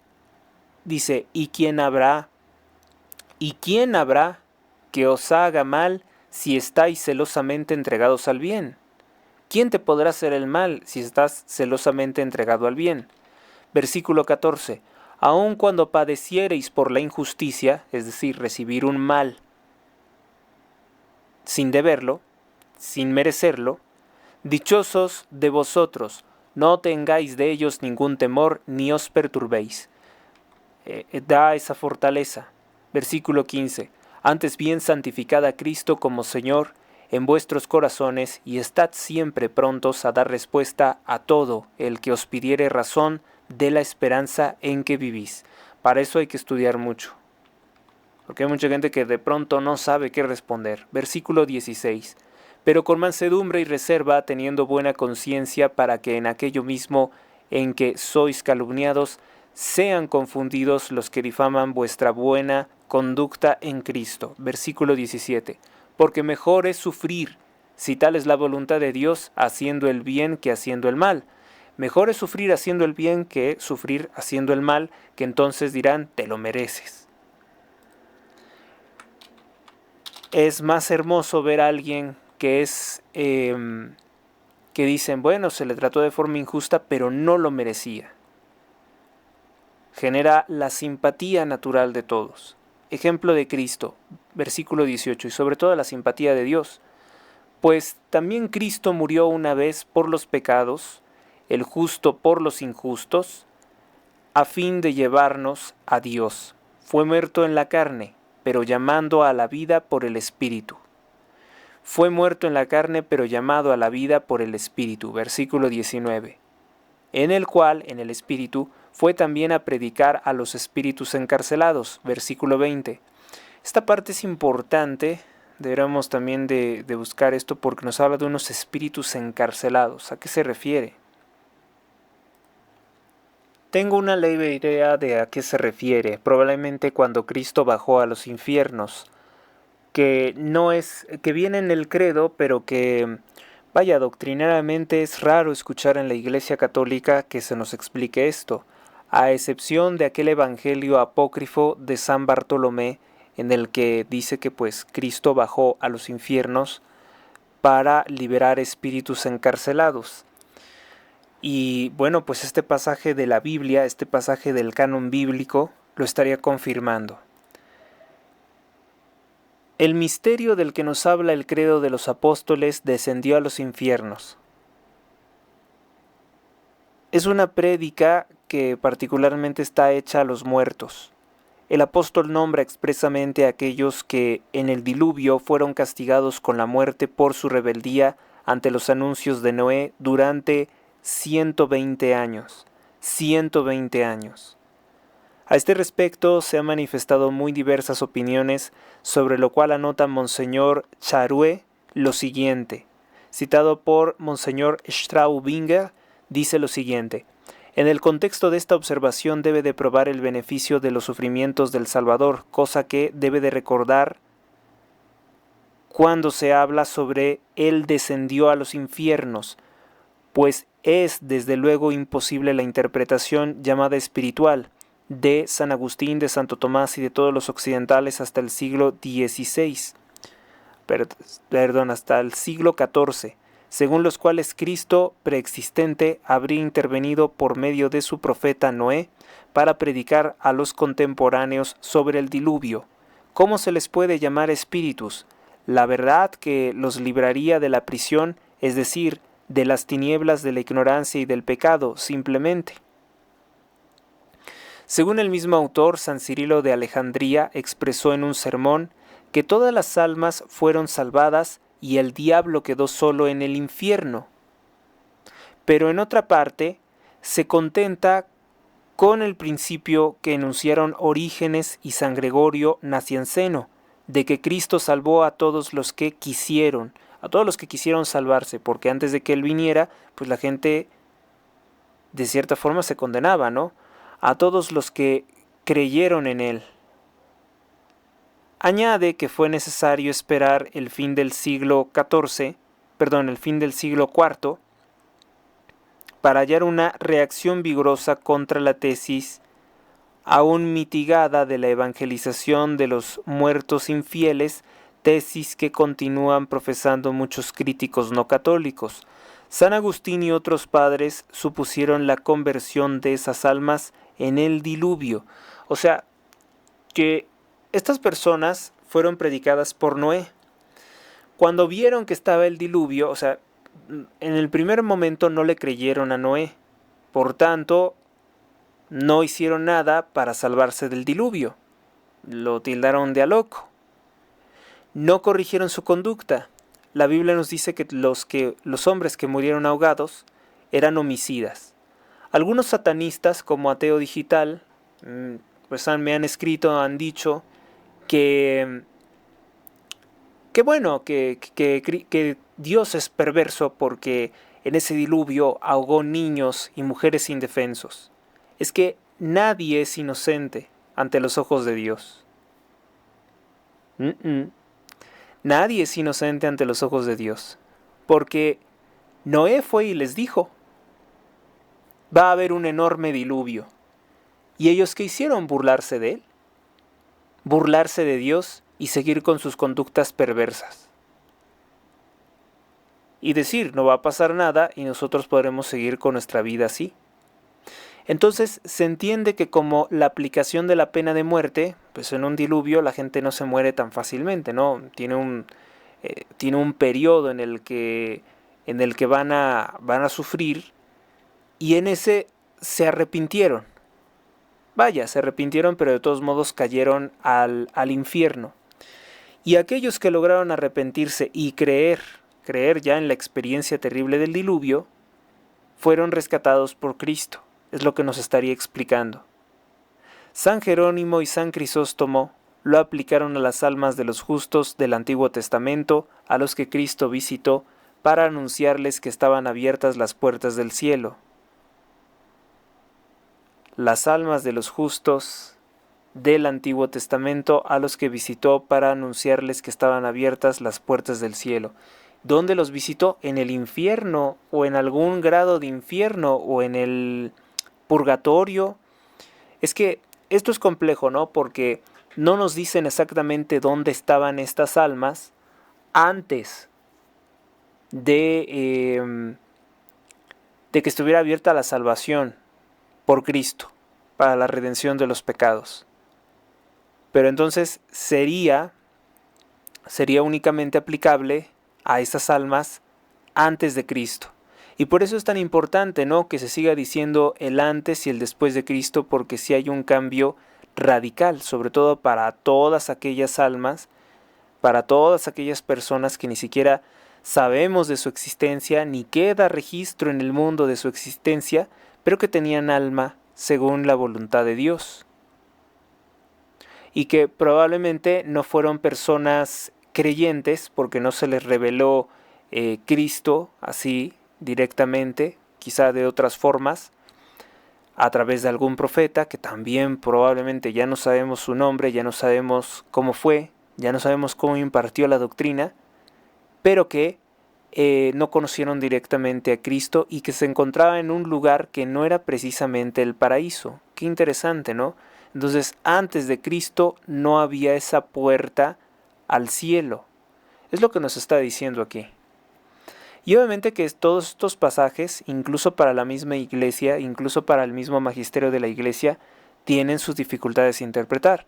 [SPEAKER 2] habrá que os haga mal si estáis celosamente entregados al bien? ¿Quién te podrá hacer el mal si estás celosamente entregado al bien? Versículo 14. Aun cuando padeciereis por la injusticia, es decir, recibir un mal sin deberlo, sin merecerlo, dichosos de vosotros, no tengáis de ellos ningún temor, ni os perturbéis. Da esa fortaleza. Versículo 15. Antes bien santificad a Cristo como Señor en vuestros corazones, y estad siempre prontos a dar respuesta a todo el que os pidiere razón de la esperanza en que vivís. Para eso hay que estudiar mucho, porque hay mucha gente que de pronto no sabe qué responder. Versículo 16. Pero con mansedumbre y reserva, teniendo buena conciencia, para que en aquello mismo en que sois calumniados, sean confundidos los que difaman vuestra buena conducta en Cristo. Versículo 17. Porque mejor es sufrir, si tal es la voluntad de Dios, haciendo el bien que haciendo el mal. Mejor es sufrir haciendo el bien que sufrir haciendo el mal, que entonces dirán, te lo mereces. Es más hermoso ver a alguien que dicen, bueno, se le trató de forma injusta, pero no lo merecía. Genera la simpatía natural de todos. Ejemplo de Cristo, versículo 18, y sobre todo la simpatía de Dios. Pues también Cristo murió una vez por los pecados, el justo por los injustos, a fin de llevarnos a Dios. Fue muerto en la carne, pero llamando a la vida por el Espíritu. Fue muerto en la carne, pero llamado a la vida por el Espíritu. Versículo 19. En el cual, en el Espíritu, fue también a predicar a los espíritus encarcelados. Versículo 20. Esta parte es importante, deberíamos también de buscar esto porque nos habla de unos espíritus encarcelados. ¿A qué se refiere? Tengo una leve idea de a qué se refiere. Probablemente cuando Cristo bajó a los infiernos, que viene en el credo, pero que, vaya, doctrinariamente es raro escuchar en la Iglesia Católica que se nos explique esto, a excepción de aquel evangelio apócrifo de San Bartolomé, en el que dice que pues Cristo bajó a los infiernos para liberar espíritus encarcelados. Y bueno, pues este pasaje de la Biblia, este pasaje del canon bíblico, lo estaría confirmando. El misterio del que nos habla el credo de los apóstoles descendió a los infiernos. Es una prédica que particularmente está hecha a los muertos. El apóstol nombra expresamente a aquellos que en el diluvio fueron castigados con la muerte por su rebeldía ante los anuncios de Noé durante 120 años. 120 años. A este respecto se han manifestado muy diversas opiniones, sobre lo cual anota Monseñor Charue lo siguiente. Citado por Monseñor Straubinger, dice lo siguiente: en el contexto de esta observación debe de probar el beneficio de los sufrimientos del Salvador, cosa que debe de recordar cuando se habla sobre Él descendió a los infiernos, pues es desde luego imposible la interpretación llamada espiritual de San Agustín, de Santo Tomás y de todos los occidentales hasta el siglo XVI, hasta el siglo XIV, según los cuales Cristo preexistente habría intervenido por medio de su profeta Noé para predicar a los contemporáneos sobre el diluvio. ¿Cómo se les puede llamar espíritus? La verdad que los libraría de la prisión, es decir, de las tinieblas de la ignorancia y del pecado, simplemente. Según el mismo autor, San Cirilo de Alejandría expresó en un sermón que todas las almas fueron salvadas y el diablo quedó solo en el infierno. Pero en otra parte, se contenta con el principio que enunciaron Orígenes y San Gregorio Nacianceno, de que Cristo salvó a todos los que quisieron, salvarse, porque antes de que Él viniera, pues la gente de cierta forma se condenaba, ¿no? A todos los que creyeron en Él. Añade que fue necesario esperar el fin del siglo IV, para hallar una reacción vigorosa contra la tesis aún mitigada de la evangelización de los muertos infieles, tesis que continúan profesando muchos críticos no católicos. San Agustín y otros padres supusieron la conversión de esas almas en el diluvio. O sea, que estas personas fueron predicadas por Noé. Cuando vieron que estaba el diluvio, o sea, en el primer momento no le creyeron a Noé. Por tanto, no hicieron nada para salvarse del diluvio. Lo tildaron de a loco. No corrigieron su conducta. La Biblia nos dice que los hombres que murieron ahogados eran homicidas. Algunos satanistas, como Ateo Digital, pues me han escrito, han dicho que Dios es perverso porque en ese diluvio ahogó niños y mujeres indefensos. Es que nadie es inocente ante los ojos de Dios. Nadie es inocente ante los ojos de Dios. Porque Noé fue y les dijo: va a haber un enorme diluvio. ¿Y ellos qué hicieron? Burlarse de él. Burlarse de Dios y seguir con sus conductas perversas. Y decir, no va a pasar nada y nosotros podremos seguir con nuestra vida así. Entonces se entiende que como la aplicación de la pena de muerte, pues en un diluvio la gente no se muere tan fácilmente, ¿no? Tiene un periodo en el que van a sufrir, y en ese se arrepintieron. Vaya, se arrepintieron, pero de todos modos cayeron al infierno. Y aquellos que lograron arrepentirse y creer ya en la experiencia terrible del diluvio, fueron rescatados por Cristo. Es lo que nos estaría explicando. San Jerónimo y San Crisóstomo lo aplicaron a las almas de los justos del Antiguo Testamento, a los que Cristo visitó para anunciarles que estaban abiertas las puertas del cielo. Las almas de los justos del Antiguo Testamento a los que visitó para anunciarles que estaban abiertas las puertas del cielo. ¿Dónde los visitó? ¿En el infierno? ¿O en algún grado de infierno? ¿O en el purgatorio? Es que esto es complejo, ¿no? Porque no nos dicen exactamente dónde estaban estas almas antes de que estuviera abierta la salvación por Cristo para la redención de los pecados. Pero entonces sería únicamente aplicable a esas almas antes de Cristo. Y por eso es tan importante, ¿no?, que se siga diciendo el antes y el después de Cristo, porque sí hay un cambio radical, sobre todo para todas aquellas almas, para todas aquellas personas que ni siquiera sabemos de su existencia, ni queda registro en el mundo de su existencia, pero que tenían alma según la voluntad de Dios. Y que probablemente no fueron personas creyentes porque no se les reveló Cristo así directamente, quizá de otras formas, a través de algún profeta, que también probablemente ya no sabemos su nombre, ya no sabemos cómo fue, ya no sabemos cómo impartió la doctrina, pero que no conocieron directamente a Cristo y que se encontraba en un lugar que no era precisamente el paraíso. Qué interesante, ¿no? Entonces, antes de Cristo no había esa puerta al cielo. Es lo que nos está diciendo aquí. Y obviamente que todos estos pasajes, incluso para la misma iglesia, incluso para el mismo magisterio de la iglesia, tienen sus dificultades de interpretar.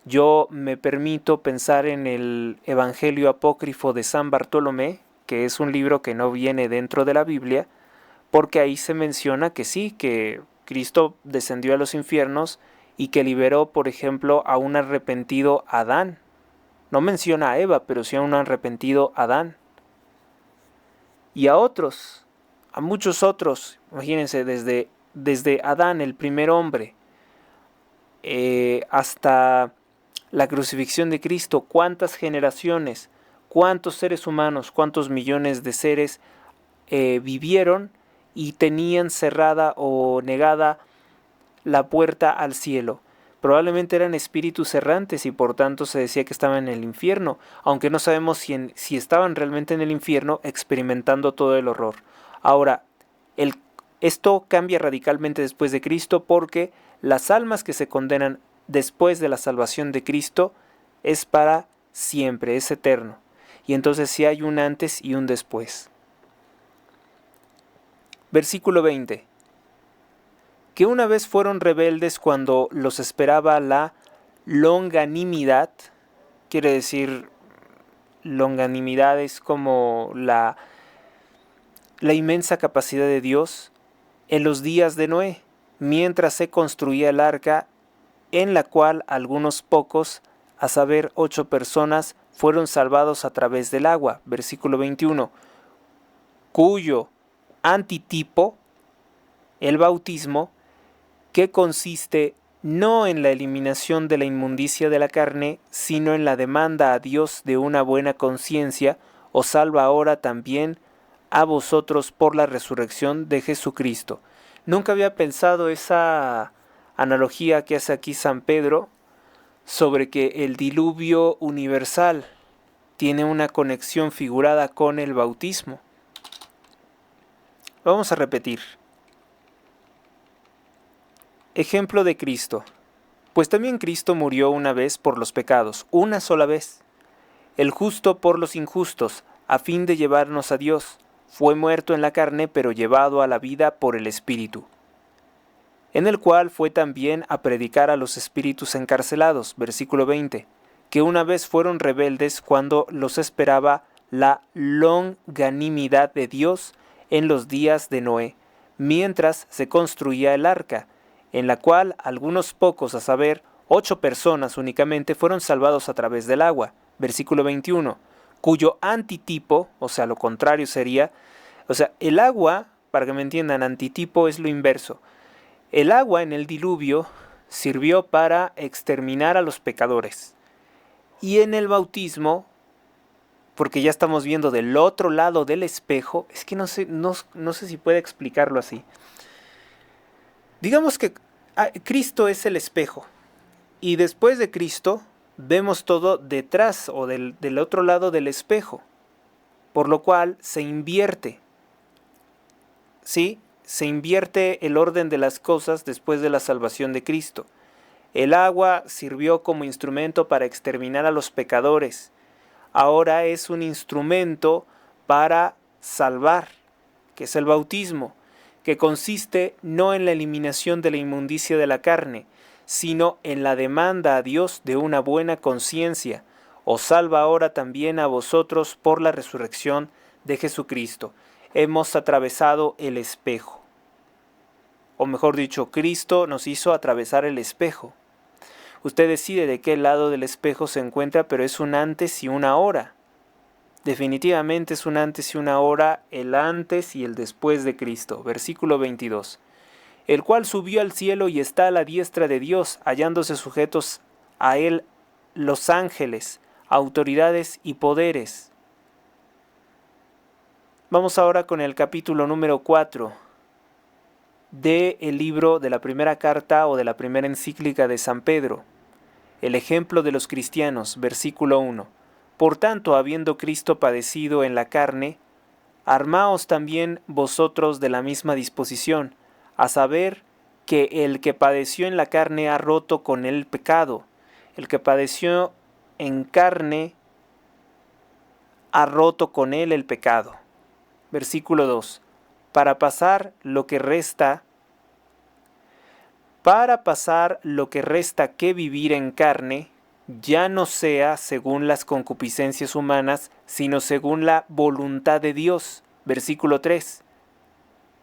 [SPEAKER 2] Yo me permito pensar en el Evangelio apócrifo de San Bartolomé, que es un libro que no viene dentro de la Biblia, porque ahí se menciona que sí, que Cristo descendió a los infiernos y que liberó, por ejemplo, a un arrepentido Adán. No menciona a Eva, pero sí a un arrepentido Adán. Y a otros, a muchos otros, imagínense, desde Adán, el primer hombre, hasta la crucifixión de Cristo, cuántas generaciones, cuántos seres humanos, cuántos millones de seres vivieron y tenían cerrada o negada la puerta al cielo. Probablemente eran espíritus errantes y por tanto se decía que estaban en el infierno, aunque no sabemos si estaban realmente en el infierno experimentando todo el horror. Ahora, esto cambia radicalmente después de Cristo, porque las almas que se condenan después de la salvación de Cristo es para siempre, es eterno. Y entonces sí hay un antes y un después. Versículo 20. Que una vez fueron rebeldes cuando los esperaba la longanimidad, quiere decir, longanimidad es como la inmensa capacidad de Dios en los días de Noé, mientras se construía el arca, en la cual algunos pocos, a saber 8 personas, fueron salvados a través del agua. Versículo 21, cuyo antitipo, el bautismo, que consiste no en la eliminación de la inmundicia de la carne, sino en la demanda a Dios de una buena conciencia, os salva ahora también a vosotros por la resurrección de Jesucristo. Nunca había pensado esa analogía que hace aquí San Pedro sobre que el diluvio universal tiene una conexión figurada con el bautismo. Vamos a repetir. Ejemplo de Cristo. Pues también Cristo murió una vez por los pecados, una sola vez, el justo por los injustos, a fin de llevarnos a Dios. Fue muerto en la carne, pero llevado a la vida por el Espíritu, en el cual fue también a predicar a los espíritus encarcelados, versículo 20, que una vez fueron rebeldes cuando los esperaba la longanimidad de Dios en los días de Noé, mientras se construía el arca, en la cual algunos pocos, a saber, 8 personas únicamente, fueron salvados a través del agua. Versículo 21, cuyo antitipo, o sea, lo contrario sería, o sea, el agua, para que me entiendan, antitipo es lo inverso. El agua en el diluvio sirvió para exterminar a los pecadores. Y en el bautismo, porque ya estamos viendo del otro lado del espejo, es que no sé si puede explicarlo así. Digamos que Cristo es el espejo y después de Cristo vemos todo detrás o del otro lado del espejo, por lo cual se invierte, ¿sí? Se invierte el orden de las cosas después de la salvación de Cristo. El agua sirvió como instrumento para exterminar a los pecadores. Ahora es un instrumento para salvar, que es el bautismo, que consiste no en la eliminación de la inmundicia de la carne, sino en la demanda a Dios de una buena conciencia. Os salva ahora también a vosotros por la resurrección de Jesucristo. Hemos atravesado el espejo. O mejor dicho, Cristo nos hizo atravesar el espejo. Usted decide de qué lado del espejo se encuentra, pero es un antes y una ahora. Definitivamente es un antes y una ahora, el antes y el después de Cristo. Versículo 22. El cual subió al cielo y está a la diestra de Dios, hallándose sujetos a él los ángeles, autoridades y poderes. Vamos ahora con el capítulo número 4 del libro de la primera carta o de la primera encíclica de San Pedro. El ejemplo de los cristianos, versículo 1. Por tanto, habiendo Cristo padecido en la carne, armaos también vosotros de la misma disposición, a saber que el que padeció en la carne ha roto con el pecado. El que padeció en carne ha roto con él el pecado. Versículo 2. Para pasar lo que resta que vivir en carne, ya no sea según las concupiscencias humanas, sino según la voluntad de Dios. Versículo 3.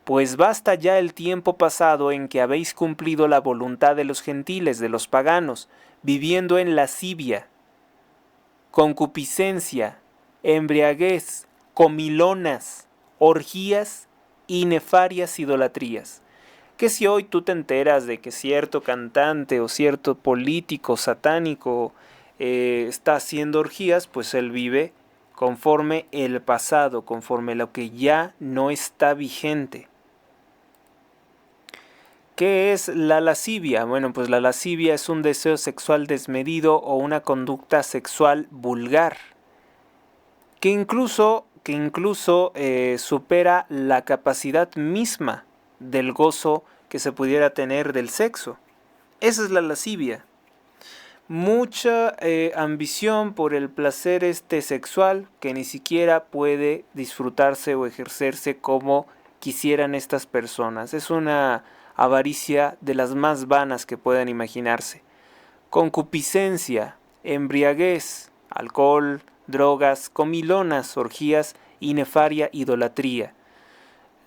[SPEAKER 2] Pues basta ya el tiempo pasado en que habéis cumplido la voluntad de los gentiles, de los paganos, viviendo en lascivia, concupiscencia, embriaguez, comilonas, orgías y nefarias idolatrías. Que si hoy tú te enteras de que cierto cantante o cierto político satánico está haciendo orgías, pues él vive conforme el pasado, conforme lo que ya no está vigente. ¿Qué es la lascivia? Bueno, pues la lascivia es un deseo sexual desmedido o una conducta sexual vulgar, que incluso supera la capacidad misma del gozo que se pudiera tener del sexo. Esa es la lascivia. Mucha ambición por el placer sexual que ni siquiera puede disfrutarse o ejercerse como quisieran estas personas. Es una avaricia de las más vanas que puedan imaginarse. Concupiscencia, embriaguez, alcohol, drogas, comilonas, orgías y nefaria idolatría.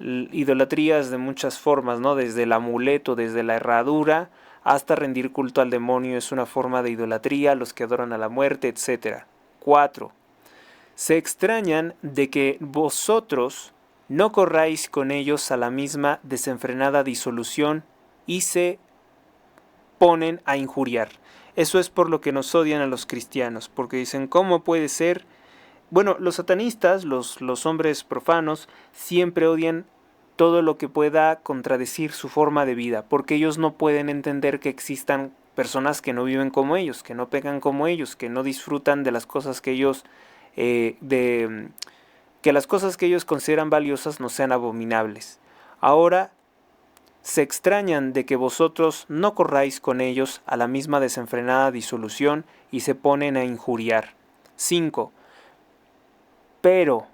[SPEAKER 2] Idolatrías de muchas formas, ¿no? Desde el amuleto, desde la herradura, hasta rendir culto al demonio es una forma de idolatría, los que adoran a la muerte, etc. 4. Se extrañan de que vosotros no corráis con ellos a la misma desenfrenada disolución y se ponen a injuriar. Eso es por lo que nos odian a los cristianos, porque dicen, ¿cómo puede ser? Bueno, los satanistas, los hombres profanos, siempre odian todo lo que pueda contradecir su forma de vida, porque ellos no pueden entender que existan personas que no viven como ellos, que no pecan como ellos, que no disfrutan de las cosas que ellos que las cosas que ellos consideran valiosas no sean abominables. Ahora se extrañan de que vosotros no corráis con ellos a la misma desenfrenada disolución y se ponen a injuriar. 5. Pero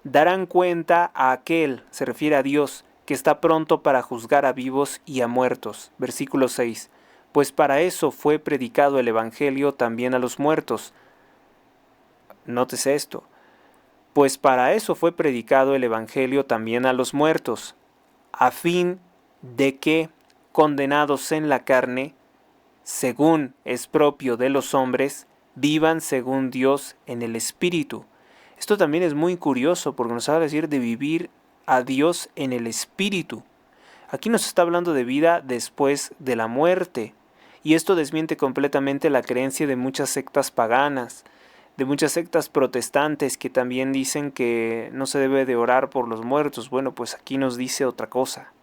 [SPEAKER 2] darán cuenta a aquel, se refiere a Dios, que está pronto para juzgar a vivos y a muertos. Versículo 6. Pues para eso fue predicado el Evangelio también a los muertos. Nótese esto. Pues para eso fue predicado el Evangelio también a los muertos, a fin de que, condenados en la carne, según es propio de los hombres, vivan según Dios en el Espíritu. Esto también es muy curioso porque nos va a decir de vivir a Dios en el Espíritu. Aquí nos está hablando de vida después de la muerte. Y esto desmiente completamente la creencia de muchas sectas paganas, de muchas sectas protestantes que también dicen que no se debe de orar por los muertos. Bueno, pues aquí nos dice otra cosa.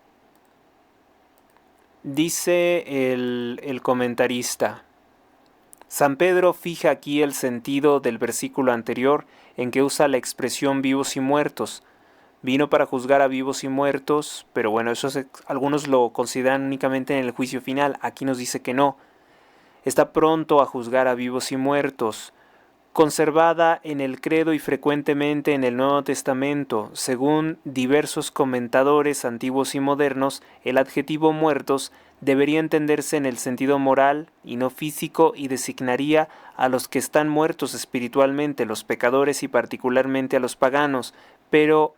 [SPEAKER 2] Dice el comentarista, San Pedro fija aquí el sentido del versículo anterior en que usa la expresión vivos y muertos. Vino para juzgar a vivos y muertos, pero bueno, algunos lo consideran únicamente en el juicio final. Aquí nos dice que no. está pronto a juzgar a vivos y muertos, conservada en el credo y frecuentemente en el Nuevo Testamento. Según diversos comentadores antiguos y modernos, el adjetivo muertos debería entenderse en el sentido moral y no físico, y designaría a los que están muertos espiritualmente, los pecadores y particularmente a los paganos. Pero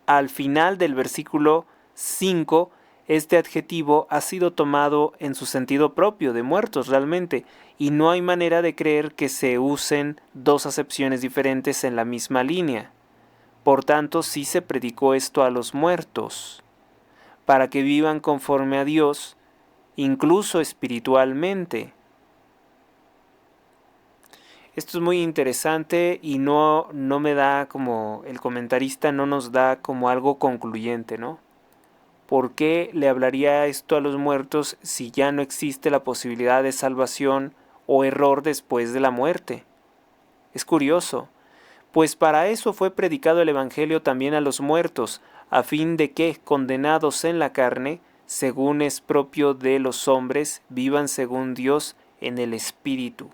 [SPEAKER 2] al final del versículo 5, este adjetivo ha sido tomado en su sentido propio, de muertos realmente, y no hay manera de creer que se usen dos acepciones diferentes en la misma línea. Por tanto, sí se predicó esto a los muertos, para que vivan conforme a Dios, incluso espiritualmente. Esto es muy interesante y no me da como, el comentarista no nos da como algo concluyente, ¿no? ¿Por qué le hablaría esto a los muertos si ya no existe la posibilidad de salvación o error después de la muerte? Es curioso, pues para eso fue predicado el Evangelio también a los muertos, a fin de que, condenados en la carne, según es propio de los hombres, vivan según Dios en el Espíritu.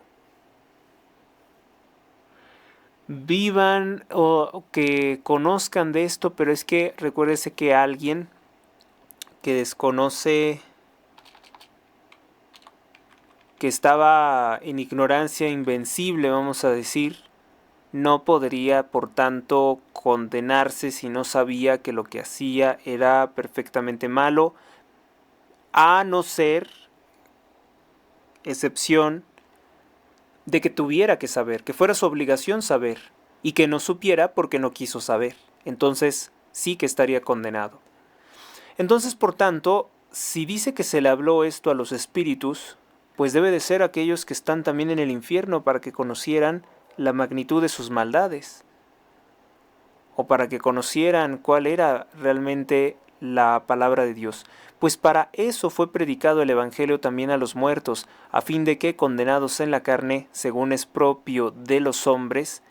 [SPEAKER 2] Vivan o que conozcan de esto, pero es que recuérdese que alguien que desconoce, que estaba en ignorancia invencible, vamos a decir, no podría, por tanto, condenarse si no sabía que lo que hacía era perfectamente malo, a no ser excepción de que tuviera que saber, que fuera su obligación saber, y que no supiera porque no quiso saber. Entonces sí que estaría condenado. Entonces, por tanto, si dice que se le habló esto a los espíritus, pues debe de ser aquellos que están también en el infierno para que conocieran la magnitud de sus maldades, o para que conocieran cuál era realmente la palabra de Dios. Pues para eso fue predicado el Evangelio también a los muertos, a fin de que, condenados en la carne, según es propio de los hombres,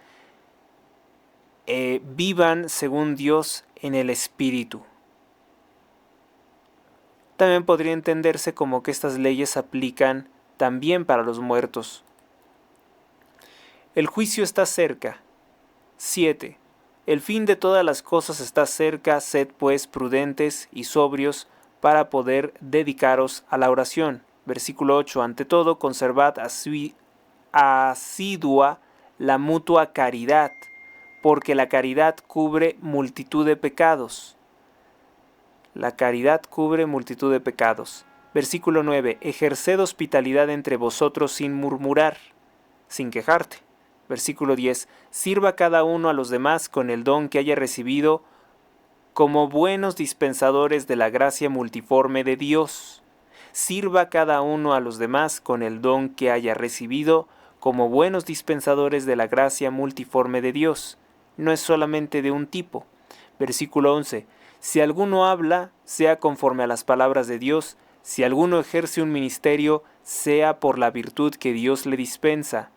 [SPEAKER 2] vivan según Dios en el Espíritu. También podría entenderse como que estas leyes aplican también para los muertos. El juicio está cerca. 7. El fin de todas las cosas está cerca, sed pues prudentes y sobrios para poder dedicaros a la oración. Versículo 8. Ante todo, conservad asidua la mutua caridad, porque la caridad cubre multitud de pecados. La caridad cubre multitud de pecados. Versículo 9. Ejerced hospitalidad entre vosotros sin murmurar, sin quejarte. Versículo 10. Sirva cada uno a los demás con el don que haya recibido, como buenos dispensadores de la gracia multiforme de Dios. Sirva cada uno a los demás con el don que haya recibido, como buenos dispensadores de la gracia multiforme de Dios. No es solamente de un tipo. Versículo 11. Si alguno habla, sea conforme a las palabras de Dios. Si alguno ejerce un ministerio, sea por la virtud que Dios le dispensa,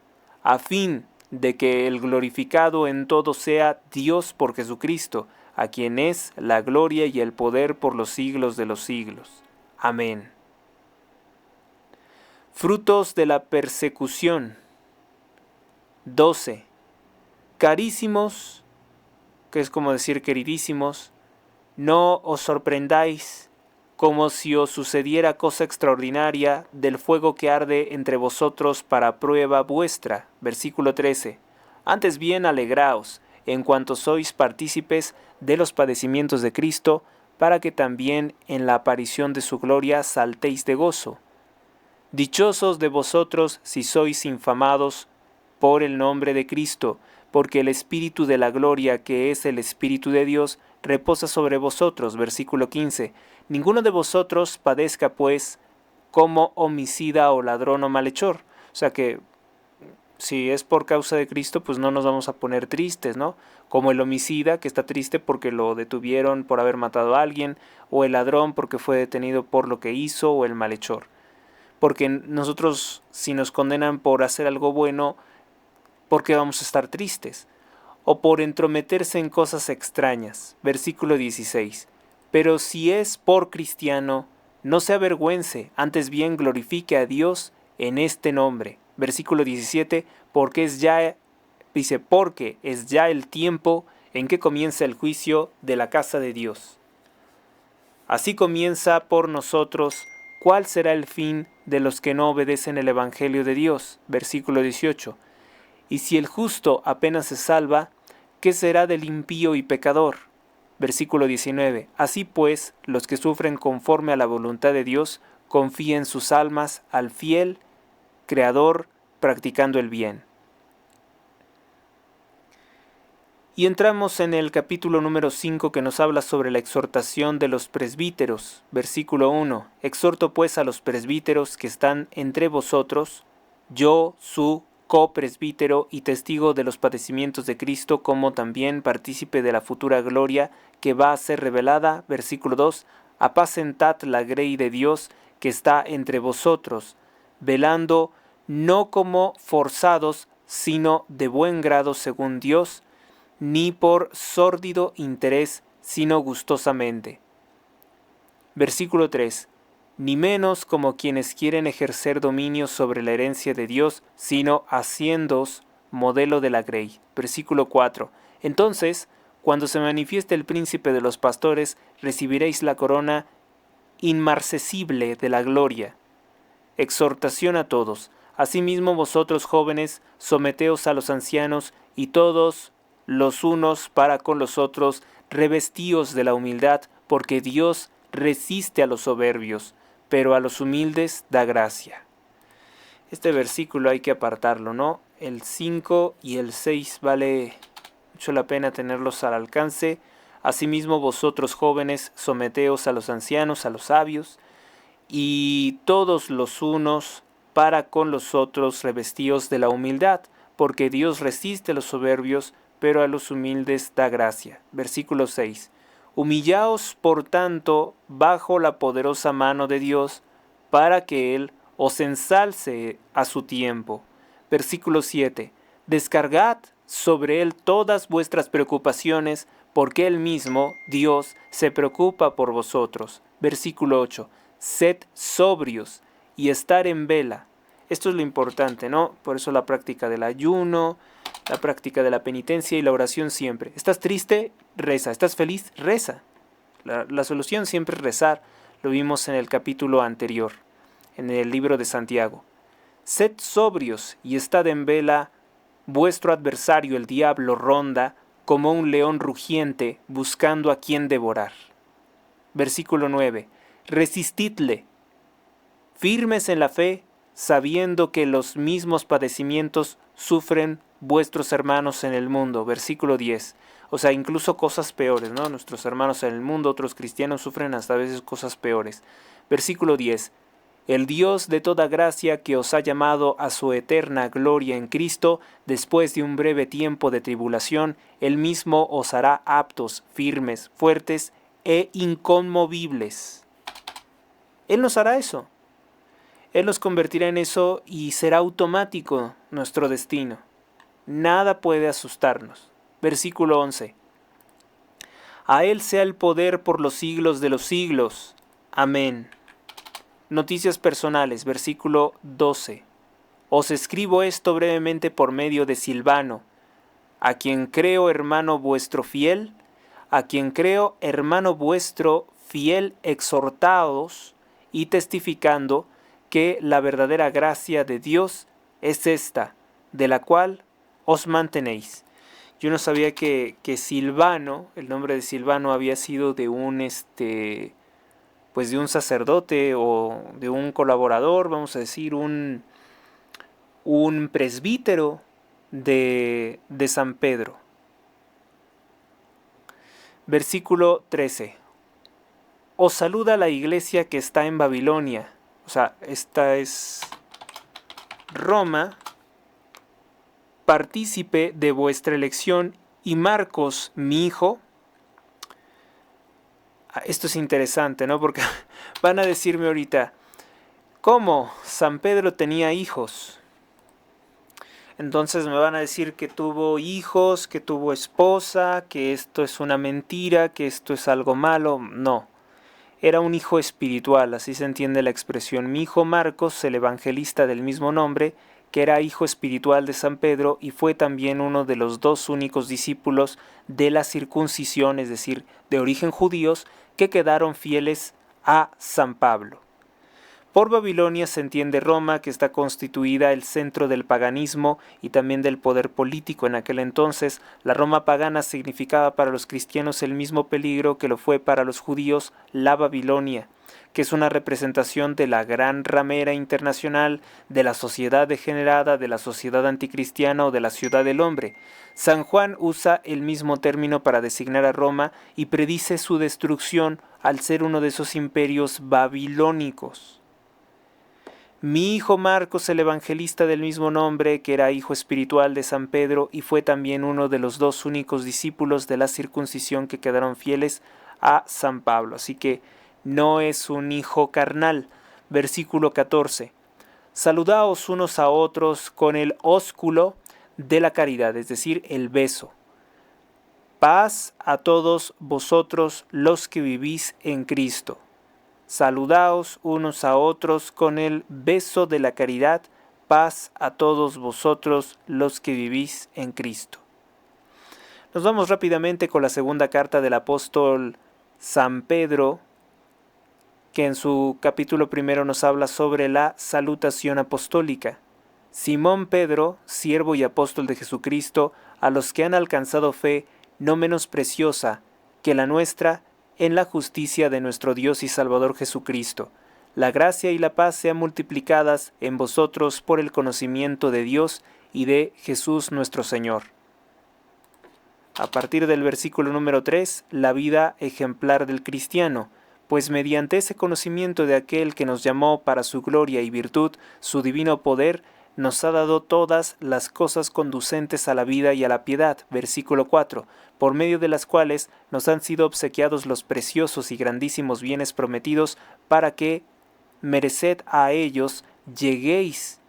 [SPEAKER 2] a fin de que el glorificado en todo sea Dios por Jesucristo, a quien es la gloria y el poder por los siglos de los siglos. Amén. Frutos de la persecución. 12. Carísimos, que es como decir queridísimos, no os sorprendáis como si os sucediera cosa extraordinaria del fuego que arde entre vosotros para prueba vuestra. Versículo 13. Antes bien alegraos, en cuanto sois partícipes de los padecimientos de Cristo, para que también en la aparición de su gloria saltéis de gozo. Dichosos de vosotros si sois infamados por el nombre de Cristo, porque el Espíritu de la gloria, que es el Espíritu de Dios, reposa sobre vosotros. Versículo 15. Ninguno de vosotros padezca, pues, como homicida o ladrón o malhechor. O sea que, si es por causa de Cristo, pues no nos vamos a poner tristes, ¿no? Como el homicida, que está triste porque lo detuvieron por haber matado a alguien, o el ladrón porque fue detenido por lo que hizo, o el malhechor. Porque nosotros, si nos condenan por hacer algo bueno, ¿por qué vamos a estar tristes? O por entrometerse en cosas extrañas. Versículo 16. Pero si es por cristiano, no se avergüence, antes bien glorifique a Dios en este nombre. Versículo 17, porque es ya el tiempo en que comienza el juicio de la casa de Dios. Así comienza por nosotros cuál será el fin de los que no obedecen el Evangelio de Dios. Versículo 18. Y si el justo apenas se salva, ¿qué será del impío y pecador? Versículo 19. Así pues, los que sufren conforme a la voluntad de Dios, confíen sus almas al fiel Creador, practicando el bien. Y entramos en el capítulo número 5 que nos habla sobre la exhortación de los presbíteros. Versículo 1. Exhorto pues a los presbíteros que están entre vosotros, yo, su copresbítero y testigo de los padecimientos de Cristo, como también partícipe de la futura gloria que va a ser revelada. Versículo 2. Apacentad la grey de Dios que está entre vosotros, velando no como forzados, sino de buen grado según Dios, ni por sórdido interés, sino gustosamente. Versículo 3. Ni menos como quienes quieren ejercer dominio sobre la herencia de Dios, sino haciéndoos modelo de la grey. Versículo 4. Entonces, cuando se manifieste el príncipe de los pastores, recibiréis la corona inmarcesible de la gloria. Exhortación a todos. Asimismo vosotros jóvenes, someteos a los ancianos, y todos los unos para con los otros, revestíos de la humildad, porque Dios resiste a los soberbios, pero a los humildes da gracia. Este versículo hay que apartarlo, ¿no? El 5 y el 6 vale mucho la pena tenerlos al alcance. Asimismo vosotros jóvenes, someteos a los ancianos, a los sabios, y todos los unos para con los otros revestíos de la humildad, porque Dios resiste a los soberbios, pero a los humildes da gracia. Versículo 6. Humillaos, por tanto, bajo la poderosa mano de Dios, para que Él os ensalce a su tiempo. Versículo 7. Descargad sobre Él todas vuestras preocupaciones, porque Él mismo, Dios, se preocupa por vosotros. Versículo 8. Sed sobrios y estar en vela. Esto es lo importante, ¿no? Por eso la práctica del ayuno, la práctica de la penitencia y la oración siempre. ¿Estás triste? Reza. ¿Estás feliz? Reza. La solución siempre es rezar. Lo vimos en el capítulo anterior, en el libro de Santiago. Sed sobrios y estad en vela. Vuestro adversario, el diablo, ronda como un león rugiente buscando a quien devorar. Versículo 9. Resistidle, firmes en la fe, sabiendo que los mismos padecimientos sufren vuestros hermanos en el mundo. Versículo 10. O sea, incluso cosas peores, ¿no? Nuestros hermanos en el mundo, otros cristianos, sufren hasta a veces cosas peores. Versículo 10. El Dios de toda gracia que os ha llamado a su eterna gloria en Cristo, después de un breve tiempo de tribulación, Él mismo os hará aptos, firmes, fuertes e inconmovibles. Él nos hará eso. Él nos convertirá en eso y será automático nuestro destino. Nada puede asustarnos. Versículo 11. A Él sea el poder por los siglos de los siglos. Amén. Noticias personales, versículo 12. Os escribo esto brevemente por medio de Silvano, a quien creo hermano vuestro fiel, exhortados y testificando que la verdadera gracia de Dios es esta, de la cual os mantenéis. Yo no sabía que Silvano, el nombre de Silvano había sido de un pues de un sacerdote o de un colaborador, vamos a decir, un presbítero de San Pedro. Versículo 13. Os saluda la iglesia que está en Babilonia. O sea, esta es Roma, partícipe de vuestra elección, y Marcos, mi hijo. Esto es interesante, ¿no? Porque van a decirme ahorita, ¿cómo? San Pedro tenía hijos. Entonces me van a decir que tuvo hijos, que tuvo esposa, que esto es una mentira, que esto es algo malo. No. era un hijo espiritual, así se entiende la expresión. Mi hijo Marcos, el evangelista del mismo nombre, que era hijo espiritual de San Pedro y fue también uno de los 2 únicos discípulos de la circuncisión, es decir, de origen judíos, que quedaron fieles a San Pablo. Por Babilonia se entiende Roma, que está constituida el centro del paganismo y también del poder político en aquel entonces. La Roma pagana significaba para los cristianos el mismo peligro que lo fue para los judíos la Babilonia, que es una representación de la gran ramera internacional, de la sociedad degenerada, de la sociedad anticristiana o de la ciudad del hombre. San Juan usa el mismo término para designar a Roma y predice su destrucción al ser uno de esos imperios babilónicos. Mi hijo Marcos, el evangelista del mismo nombre, que era hijo espiritual de San Pedro y fue también uno de los 2 únicos discípulos de la circuncisión que quedaron fieles a San Pablo. Así que no es un hijo carnal. Versículo 14. Saludaos unos a otros con el ósculo de la caridad, es decir, el beso. Paz a todos vosotros los que vivís en Cristo. Saludaos unos a otros con el beso de la caridad, paz a todos vosotros los que vivís en Cristo. Nos vamos rápidamente con la segunda carta del apóstol San Pedro, que en su capítulo 1 nos habla sobre la salutación apostólica. Simón Pedro, siervo y apóstol de Jesucristo, a los que han alcanzado fe no menos preciosa que la nuestra, en la justicia de nuestro Dios y Salvador Jesucristo. La gracia y la paz sean multiplicadas en vosotros por el conocimiento de Dios y de Jesús nuestro Señor. A partir del versículo número 3, la vida ejemplar del cristiano, pues mediante ese conocimiento de aquel que nos llamó para su gloria y virtud, su divino poder, nos ha dado todas las cosas conducentes a la vida y a la piedad, versículo 4, por medio de las cuales nos han sido obsequiados los preciosos y grandísimos bienes prometidos, para que, mereced a ellos, lleguéis.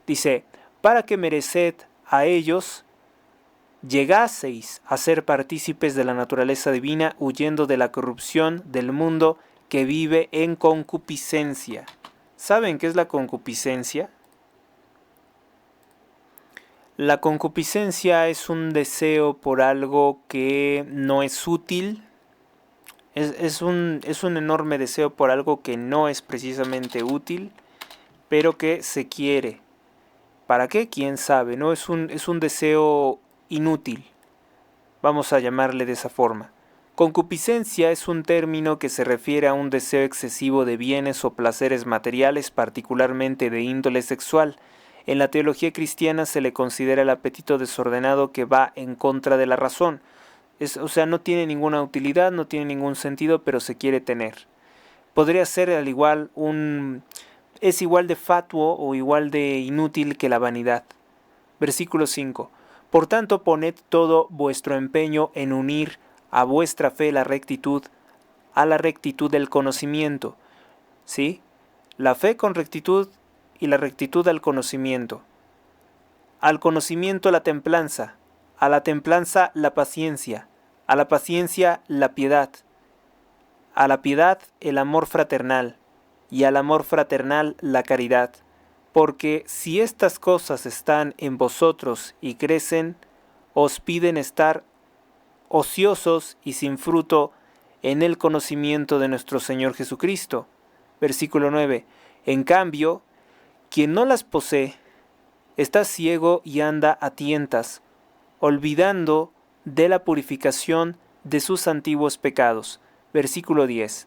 [SPEAKER 2] Dice, para que mereced a ellos, llegaseis a ser partícipes de la naturaleza divina, huyendo de la corrupción del mundo que vive en concupiscencia. ¿Saben qué es la concupiscencia? La concupiscencia es un deseo por algo que no es útil, es un enorme deseo por algo que no es precisamente útil, pero que se quiere. ¿Para qué? ¿Quién sabe? ¿No? Es un deseo inútil, vamos a llamarle de esa forma. Concupiscencia es un término que se refiere a un deseo excesivo de bienes o placeres materiales, particularmente de índole sexual. En la teología cristiana se le considera el apetito desordenado que va en contra de la razón. O sea, no tiene ninguna utilidad, no tiene ningún sentido, pero se quiere tener. Podría ser al igual es igual de fatuo o igual de inútil que la vanidad. Versículo 5. Por tanto, poned todo vuestro empeño en unir a vuestra fe la rectitud, a la rectitud del conocimiento. ¿Sí? La fe con rectitud y la rectitud al conocimiento la templanza, a la templanza la paciencia, a la paciencia la piedad, a la piedad el amor fraternal, y al amor fraternal la caridad, porque si estas cosas están en vosotros y crecen, os piden estar ociosos y sin fruto en el conocimiento de nuestro Señor Jesucristo. Versículo 9. En cambio, quien no las posee, está ciego y anda a tientas, olvidando de la purificación de sus antiguos pecados. Versículo 10.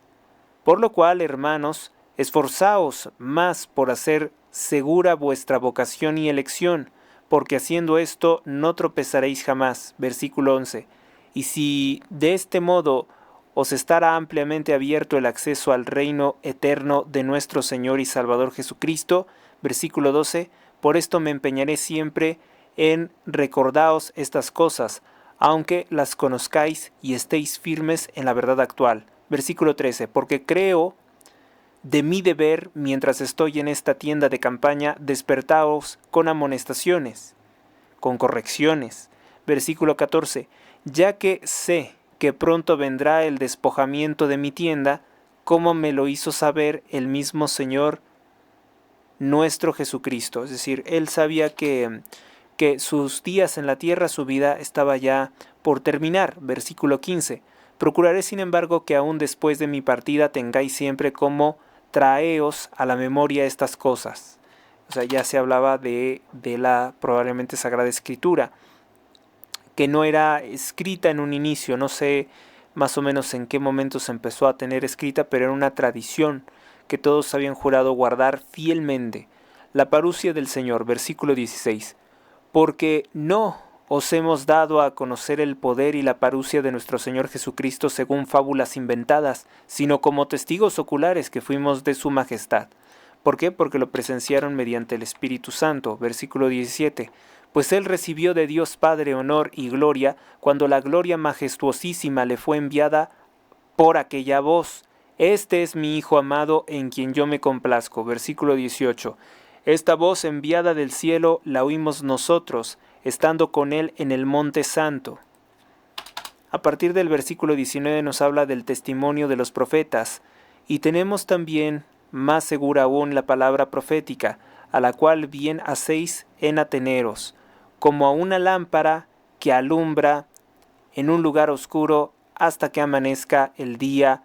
[SPEAKER 2] Por lo cual, hermanos, esforzaos más por hacer segura vuestra vocación y elección, porque haciendo esto no tropezaréis jamás. Versículo 11. Y si de este modo os estará ampliamente abierto el acceso al reino eterno de nuestro Señor y Salvador Jesucristo, versículo 12, por esto me empeñaré siempre en recordaos estas cosas, aunque las conozcáis y estéis firmes en la verdad actual. Versículo 13, porque creo de mi deber, mientras estoy en esta tienda de campaña, despertaos con amonestaciones, con correcciones. Versículo 14, ya que sé que pronto vendrá el despojamiento de mi tienda, como me lo hizo saber el mismo Señor nuestro Jesucristo. Es decir, él sabía que sus días en la tierra, su vida estaba ya por terminar. Versículo 15. Procuraré, sin embargo, que aún después de mi partida tengáis siempre como traeos a la memoria estas cosas. O sea, ya se hablaba de la probablemente Sagrada Escritura, que no era escrita en un inicio, no sé más o menos en qué momento se empezó a tener escrita, pero era una tradición que todos habían jurado guardar fielmente. La parucia del Señor, versículo 16. Porque no os hemos dado a conocer el poder y la parucia de nuestro Señor Jesucristo según fábulas inventadas, sino como testigos oculares que fuimos de su majestad. ¿Por qué? Porque lo presenciaron mediante el Espíritu Santo. Versículo 17. Pues él recibió de Dios Padre honor y gloria cuando la gloria majestuosísima le fue enviada por aquella voz. Este es mi Hijo amado en quien yo me complazco. Versículo 18. Esta voz enviada del cielo la oímos nosotros, estando con él en el monte santo. A partir del versículo 19 nos habla del testimonio de los profetas, y tenemos también más segura aún la palabra profética, a la cual bien hacéis en ateneros, como a una lámpara que alumbra en un lugar oscuro hasta que amanezca el día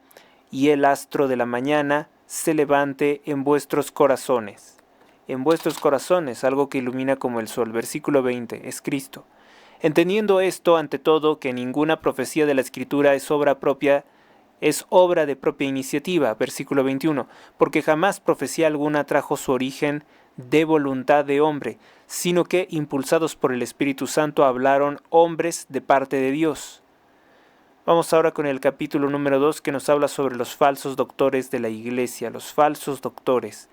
[SPEAKER 2] y el astro de la mañana se levante en vuestros corazones. En vuestros corazones, algo que ilumina como el sol. Versículo 20, es Cristo. Entendiendo esto, ante todo, que ninguna profecía de la Escritura es obra propia, es obra de propia iniciativa. Versículo 21, porque jamás profecía alguna trajo su origen de voluntad de hombre, sino que, impulsados por el Espíritu Santo, hablaron hombres de parte de Dios. Vamos ahora con el capítulo número 2, que nos habla sobre los falsos doctores de la iglesia, los falsos doctores.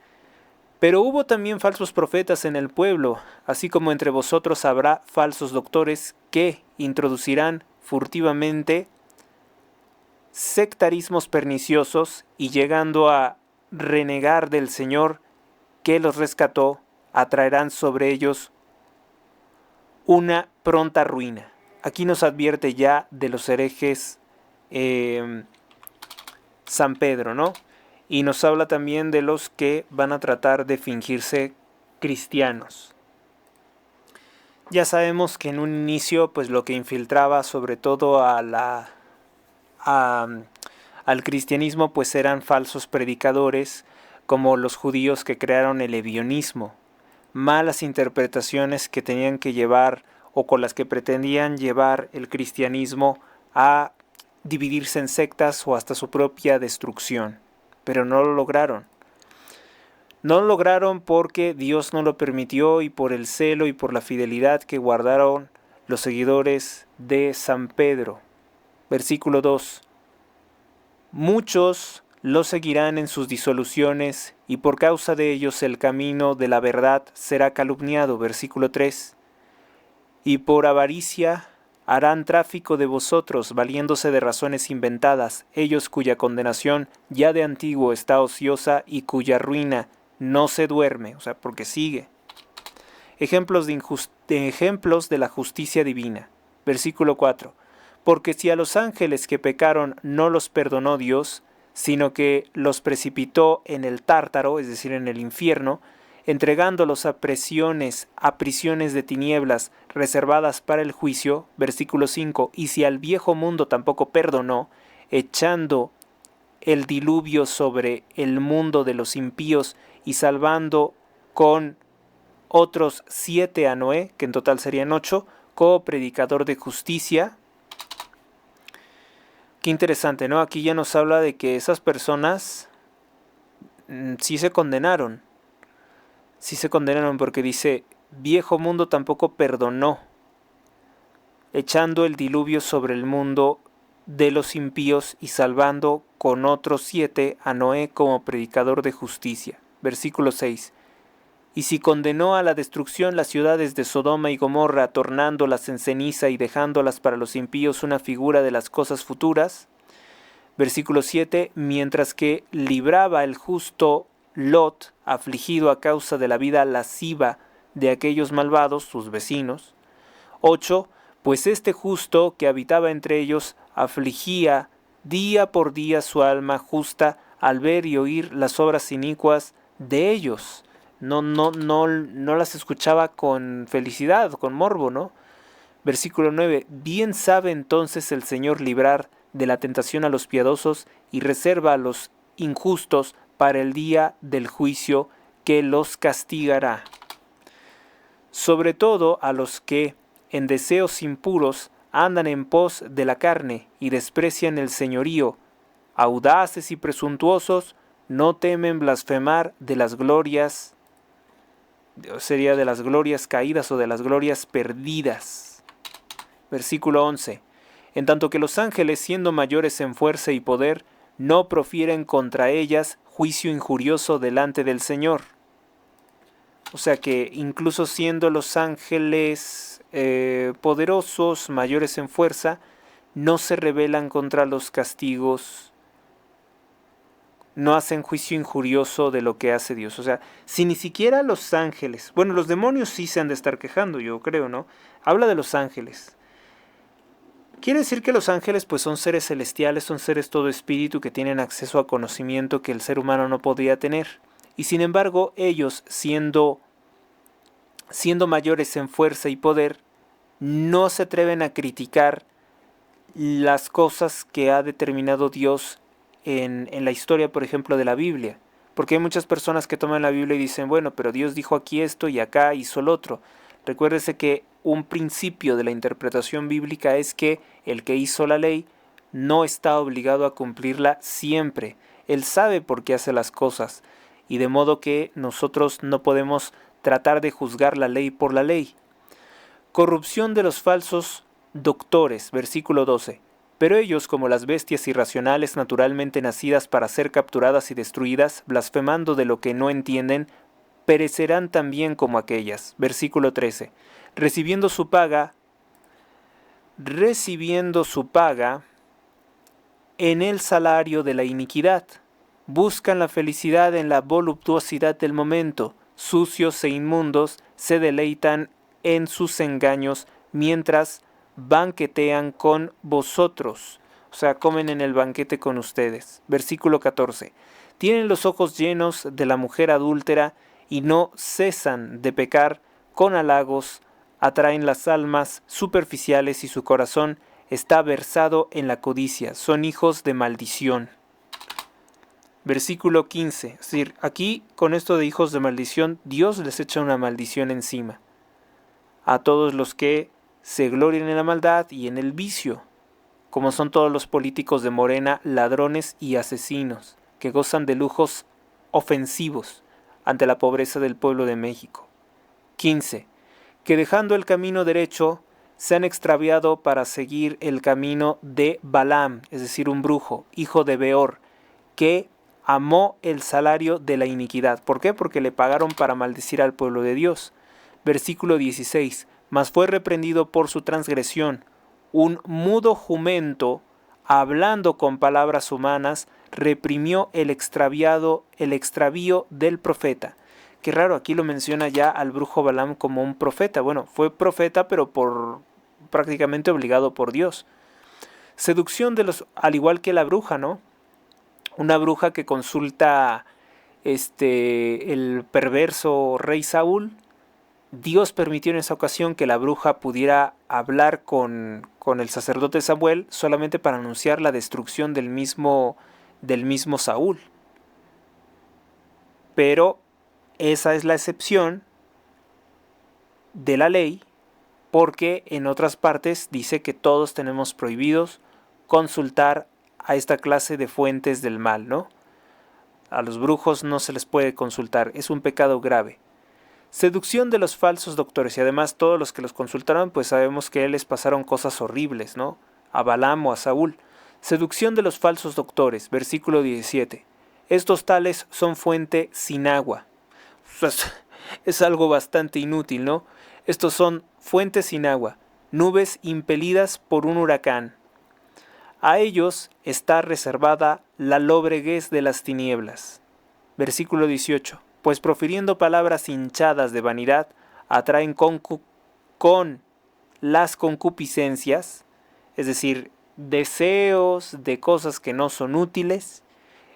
[SPEAKER 2] Pero hubo también falsos profetas en el pueblo, así como entre vosotros habrá falsos doctores que introducirán furtivamente sectarismos perniciosos y llegando a renegar del Señor que los rescató, atraerán sobre ellos una pronta ruina. Aquí nos advierte ya de los herejes San Pedro, ¿no? Y nos habla también de los que van a tratar de fingirse cristianos. Ya sabemos que en un inicio, pues lo que infiltraba sobre todo al cristianismo, pues eran falsos predicadores, como los judíos que crearon el ebionismo, malas interpretaciones que tenían que llevar o con las que pretendían llevar el cristianismo a dividirse en sectas o hasta su propia destrucción. Pero no lo lograron. No lo lograron porque Dios no lo permitió y por el celo y por la fidelidad que guardaron los seguidores de San Pedro. Versículo 2. Muchos lo seguirán en sus disoluciones y por causa de ellos el camino de la verdad será calumniado. Versículo 3. Y por avaricia harán tráfico de vosotros, valiéndose de razones inventadas, ellos cuya condenación ya de antiguo está ociosa y cuya ruina no se duerme, o sea, porque sigue. Ejemplos de la justicia divina. Versículo 4. Porque si a los ángeles que pecaron no los perdonó Dios, sino que los precipitó en el tártaro, es decir, en el infierno, entregándolos a prisiones de tinieblas reservadas para el juicio, versículo 5, y si al viejo mundo tampoco perdonó, echando el diluvio sobre el mundo de los impíos y salvando con otros 7 a Noé, que en total serían 8, como predicador de justicia. Qué interesante, ¿no? Aquí ya nos habla de que esas personas sí se condenaron. Sí se condenaron porque dice, viejo mundo tampoco perdonó, echando el diluvio sobre el mundo de los impíos y salvando con otros 7 a Noé como predicador de justicia. Versículo 6. Y si condenó a la destrucción las ciudades de Sodoma y Gomorra, tornándolas en ceniza y dejándolas para los impíos una figura de las cosas futuras. Versículo 7. Mientras que libraba el justo Lot, afligido a causa de la vida lasciva de aquellos malvados, sus vecinos. 8. Pues este justo que habitaba entre ellos afligía día por día su alma justa al ver y oír las obras inicuas de ellos. No las escuchaba con felicidad, con morbo, ¿no? Versículo 9. Bien sabe entonces el Señor librar de la tentación a los piadosos y reserva a los injustos para el día del juicio que los castigará. Sobre todo a los que, en deseos impuros, andan en pos de la carne y desprecian el señorío, audaces y presuntuosos, no temen blasfemar de las glorias, sería de las glorias caídas o de las glorias perdidas. Versículo 11. En tanto que los ángeles, siendo mayores en fuerza y poder, no profieren contra ellas juicio injurioso delante del Señor. O sea que incluso siendo los ángeles poderosos, mayores en fuerza, no se rebelan contra los castigos, no hacen juicio injurioso de lo que hace Dios. O sea, si ni siquiera los ángeles, bueno, los demonios sí se han de estar quejando, yo creo, ¿no? Habla de los ángeles. Quiere decir que los ángeles pues son seres celestiales, son seres todo espíritu que tienen acceso a conocimiento que el ser humano no podría tener. Y sin embargo, ellos, siendo mayores en fuerza y poder, no se atreven a criticar las cosas que ha determinado Dios en la historia, por ejemplo, de la Biblia. Porque hay muchas personas que toman la Biblia y dicen, bueno, pero Dios dijo aquí esto y acá hizo lo otro. Recuérdese que un principio de la interpretación bíblica es que el que hizo la ley no está obligado a cumplirla siempre. Él sabe por qué hace las cosas, y de modo que nosotros no podemos tratar de juzgar la ley por la ley. Corrupción de los falsos doctores, versículo 12. Pero ellos, como las bestias irracionales naturalmente nacidas para ser capturadas y destruidas, blasfemando de lo que no entienden, perecerán también como aquellas. Versículo 13. Recibiendo su paga en el salario de la iniquidad. Buscan la felicidad en la voluptuosidad del momento. Sucios e inmundos se deleitan en sus engaños mientras banquetean con vosotros. O sea, comen en el banquete con ustedes. Versículo 14. Tienen los ojos llenos de la mujer adúltera y no cesan de pecar con halagos. Atraen las almas superficiales y su corazón está versado en la codicia. Son hijos de maldición. Versículo 15. Es decir, aquí con esto de hijos de maldición, Dios les echa una maldición encima a todos los que se glorian en la maldad y en el vicio, como son todos los políticos de Morena, ladrones y asesinos, que gozan de lujos ofensivos ante la pobreza del pueblo de México. 15. Que dejando el camino derecho, se han extraviado para seguir el camino de Balaam, es decir, un brujo, hijo de Beor, que amó el salario de la iniquidad. ¿Por qué? Porque le pagaron para maldecir al pueblo de Dios. Versículo 16. Mas fue reprendido por su transgresión. Un mudo jumento, hablando con palabras humanas, reprimió el extravío del profeta. Qué raro, aquí lo menciona ya al brujo Balaam como un profeta. Bueno, fue profeta, pero prácticamente obligado por Dios. Seducción de los, al igual que la bruja, ¿no? Una bruja que consulta el perverso rey Saúl. Dios permitió en esa ocasión que la bruja pudiera hablar con el sacerdote Samuel solamente para anunciar la destrucción del mismo Saúl. Pero esa es la excepción de la ley, porque en otras partes dice que todos tenemos prohibidos consultar a esta clase de fuentes del mal, ¿no? A los brujos no se les puede consultar, es un pecado grave. Seducción de los falsos doctores, y además todos los que los consultaron, pues sabemos que les pasaron cosas horribles, ¿no? A Balaam o a Saúl. Seducción de los falsos doctores, versículo 17. Estos tales son fuente sin agua. Pues, es algo bastante inútil, ¿no? Estos son fuentes sin agua, nubes impelidas por un huracán. A ellos está reservada la lobreguez de las tinieblas. Versículo 18. Pues profiriendo palabras hinchadas de vanidad, atraen con las concupiscencias, es decir, deseos de cosas que no son útiles,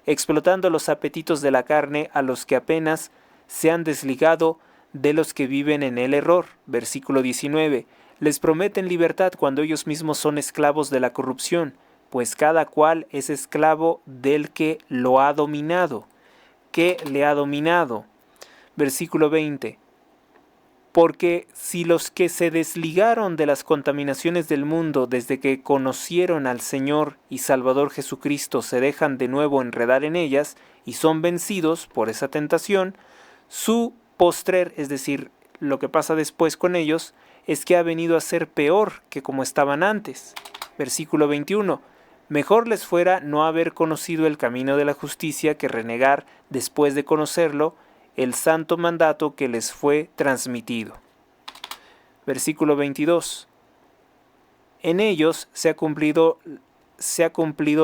[SPEAKER 2] explotando los apetitos de la carne a los que apenas se han desligado de los que viven en el error. Versículo 19. Les prometen libertad cuando ellos mismos son esclavos de la corrupción, pues cada cual es esclavo del que lo ha dominado. ¿Qué le ha dominado? Versículo 20. Porque si los que se desligaron de las contaminaciones del mundo desde que conocieron al Señor y Salvador Jesucristo se dejan de nuevo enredar en ellas y son vencidos por esa tentación, su postrer, es decir, lo que pasa después con ellos, es que ha venido a ser peor que como estaban antes. Versículo 21. Mejor les fuera no haber conocido el camino de la justicia que renegar después de conocerlo, el santo mandato que les fue transmitido. Versículo 22. En ellos se ha cumplido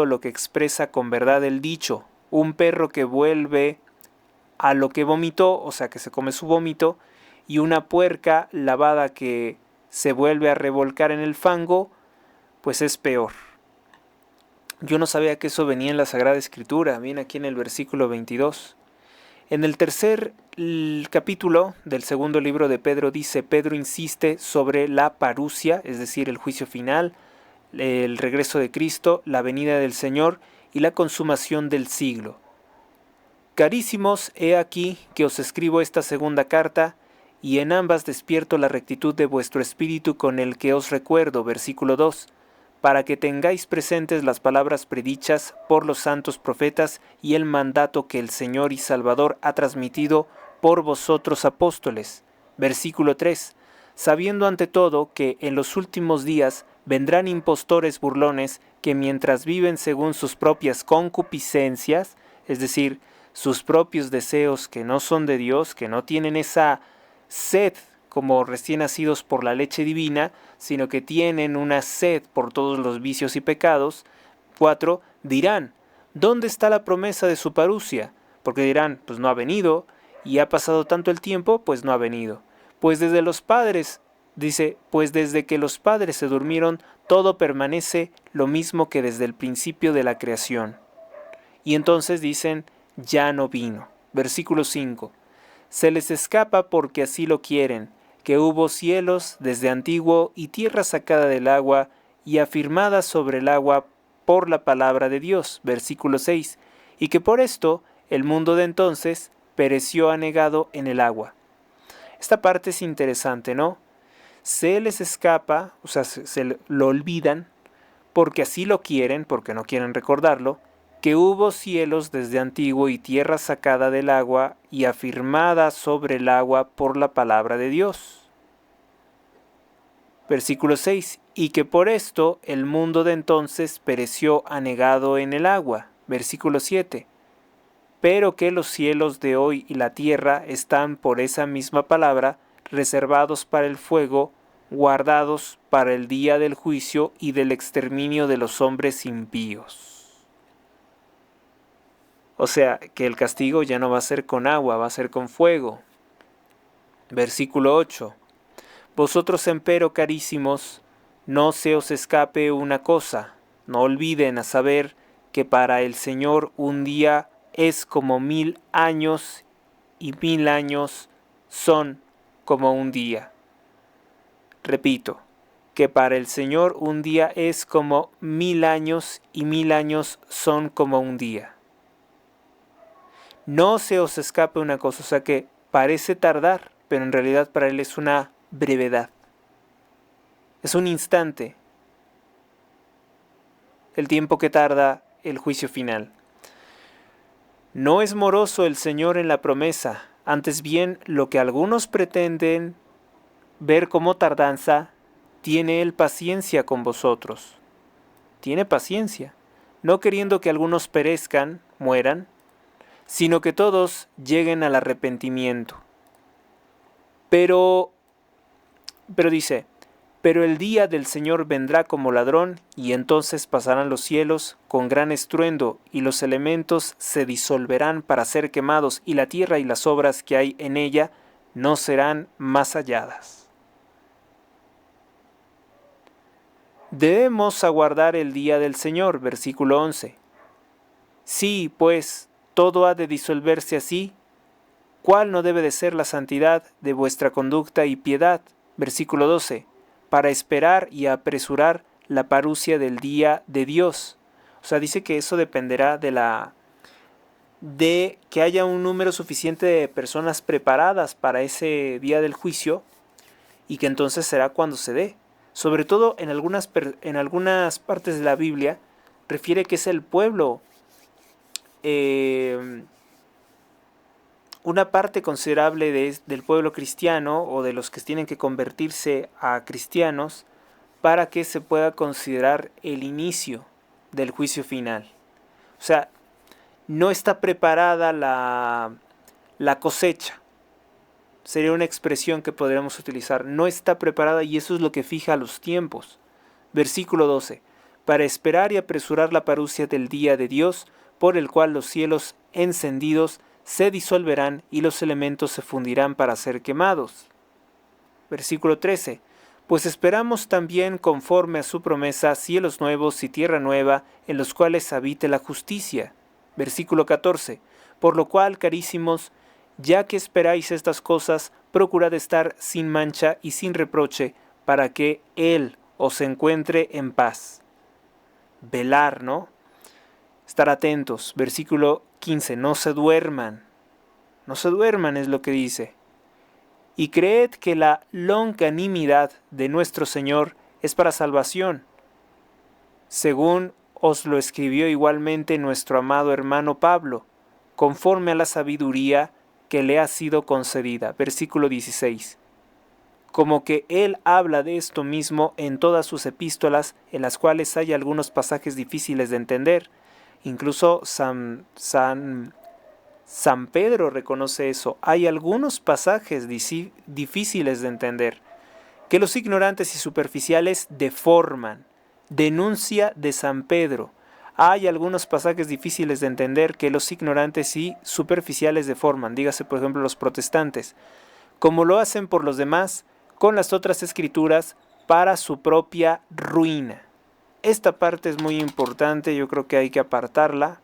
[SPEAKER 2] lo que expresa con verdad el dicho: un perro que vuelve a lo que vomitó, o sea que se come su vómito, y una puerca lavada que se vuelve a revolcar en el fango, pues es peor. Yo no sabía que eso venía en la Sagrada Escritura, viene aquí en el versículo 22. En el tercer capítulo del segundo libro de Pedro dice, Pedro insiste sobre la parusia, es decir, el juicio final, el regreso de Cristo, la venida del Señor y la consumación del siglo. Carísimos, he aquí que os escribo esta segunda carta, y en ambas despierto la rectitud de vuestro espíritu con el que os recuerdo, versículo 2, para que tengáis presentes las palabras predichas por los santos profetas y el mandato que el Señor y Salvador ha transmitido por vosotros apóstoles. Versículo 3. Sabiendo ante todo que en los últimos días vendrán impostores burlones que mientras viven según sus propias concupiscencias, es decir, sus propios deseos que no son de Dios, que no tienen esa sed como recién nacidos por la leche divina, sino que tienen una sed por todos los vicios y pecados. 4. Dirán, ¿dónde está la promesa de su parusia? Porque dirán, pues no ha venido, y ha pasado tanto el tiempo, pues no ha venido. Pues desde los padres, dice, pues desde que los padres se durmieron, todo permanece lo mismo que desde el principio de la creación. Y entonces dicen, ya no vino. Versículo 5. Se les escapa porque así lo quieren, que hubo cielos desde antiguo y tierra sacada del agua y afirmada sobre el agua por la palabra de Dios. Versículo 6. Y que por esto el mundo de entonces pereció anegado en el agua. Esta parte es interesante, ¿no? Se les escapa, o sea, se lo olvidan, porque así lo quieren, porque no quieren recordarlo, que hubo cielos desde antiguo y tierra sacada del agua y afirmada sobre el agua por la palabra de Dios. Versículo 6. Y que por esto el mundo de entonces pereció anegado en el agua. Versículo 7. Pero que los cielos de hoy y la tierra están por esa misma palabra reservados para el fuego, guardados para el día del juicio y del exterminio de los hombres impíos. O sea, que el castigo ya no va a ser con agua, va a ser con fuego. Versículo 8. Vosotros empero, carísimos, no se os escape una cosa, no olviden a saber que para el Señor un día es como 1000 años y 1000 años son como un día. Repito, que para el Señor un día es como 1000 años y 1000 años son como un día. No se os escape una cosa, o sea que parece tardar, pero en realidad para Él es una brevedad. Es un instante, el tiempo que tarda el juicio final. No es moroso el Señor en la promesa, antes bien lo que algunos pretenden ver como tardanza, tiene Él paciencia con vosotros. Tiene paciencia, no queriendo que algunos perezcan, mueran, sino que todos lleguen al arrepentimiento. Pero dice, pero el día del Señor vendrá como ladrón, y entonces pasarán los cielos con gran estruendo, y los elementos se disolverán para ser quemados, y la tierra y las obras que hay en ella no serán más halladas. Debemos aguardar el día del Señor, versículo 11. Sí, pues, todo ha de disolverse así, ¿cuál no debe de ser la santidad de vuestra conducta y piedad? Versículo 12. Para esperar y apresurar la parucia del día de Dios. O sea, dice que eso dependerá de que haya un número suficiente de personas preparadas para ese día del juicio, y que entonces será cuando se dé. Sobre todo en algunas partes de la Biblia refiere que es el pueblo, una parte considerable del pueblo cristiano o de los que tienen que convertirse a cristianos para que se pueda considerar el inicio del juicio final. O sea, no está preparada la cosecha. Sería una expresión que podríamos utilizar. No está preparada, y eso es lo que fija los tiempos. Versículo 12. Para esperar y apresurar la parucia del día de Dios, por el cual los cielos encendidos se disolverán y los elementos se fundirán para ser quemados. Versículo 13. Pues esperamos también, conforme a su promesa, cielos nuevos y tierra nueva, en los cuales habite la justicia. Versículo 14. Por lo cual, carísimos, ya que esperáis estas cosas, procurad estar sin mancha y sin reproche, para que Él os encuentre en paz. Velar, ¿no? Estar atentos. Versículo 15. No se duerman. No se duerman es lo que dice. Y creed que la longanimidad de nuestro Señor es para salvación, según os lo escribió igualmente nuestro amado hermano Pablo, conforme a la sabiduría que le ha sido concedida. Versículo 16. Como que él habla de esto mismo en todas sus epístolas, en las cuales hay algunos pasajes difíciles de entender. Incluso San Pedro reconoce eso. Hay algunos pasajes difíciles de entender, que los ignorantes y superficiales deforman. Denuncia de San Pedro. Hay algunos pasajes difíciles de entender que los ignorantes y superficiales deforman, dígase por ejemplo los protestantes, como lo hacen por los demás con las otras escrituras para su propia ruina. Esta parte es muy importante, yo creo que hay que apartarla,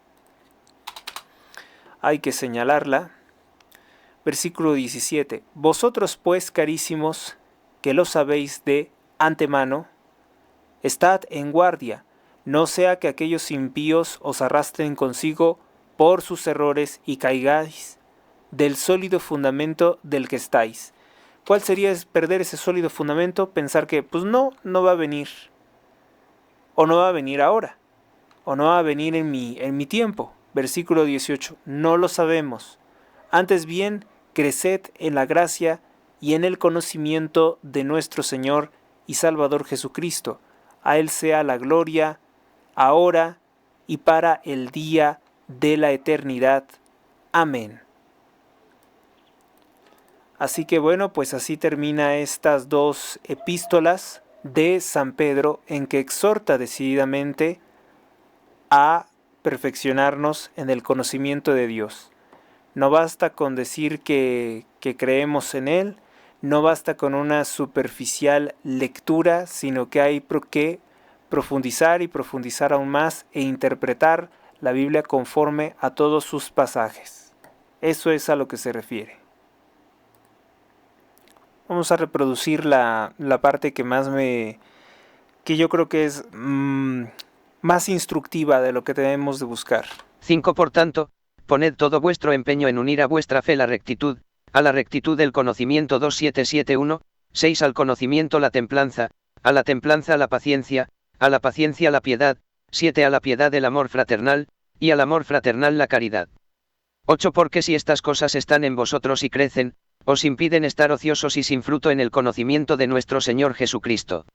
[SPEAKER 2] hay que señalarla. Versículo 17. Vosotros pues, carísimos, que lo sabéis de antemano, estad en guardia, no sea que aquellos impíos os arrastren consigo por sus errores y caigáis del sólido fundamento del que estáis. ¿Cuál sería perder ese sólido fundamento? Pensar que, pues no va a venir, o no va a venir ahora, o no va a venir en mi tiempo. Versículo 18. No lo sabemos. Antes bien, creced en la gracia y en el conocimiento de nuestro Señor y Salvador Jesucristo. A Él sea la gloria, ahora y para el día de la eternidad. Amén. Así que bueno, pues así termina estas dos epístolas de San Pedro, en que exhorta decididamente a perfeccionarnos en el conocimiento de Dios. No basta con decir que creemos en Él, no basta con una superficial lectura, sino que hay que profundizar y profundizar aún más e interpretar la Biblia conforme a todos sus pasajes. Eso es a lo que se refiere. Vamos a reproducir la parte que yo creo que es más instructiva de lo que debemos de buscar.
[SPEAKER 1] 5. Por tanto, poned todo vuestro empeño en unir a vuestra fe la rectitud, a la rectitud el conocimiento. 2:7-7-1, 6. Al conocimiento la templanza, a la templanza la paciencia, a la paciencia la piedad, 7. A la piedad el amor fraternal, y al amor fraternal la caridad. 8. Porque si estas cosas están en vosotros y crecen, os impiden estar ociosos y sin fruto en el conocimiento de nuestro Señor Jesucristo.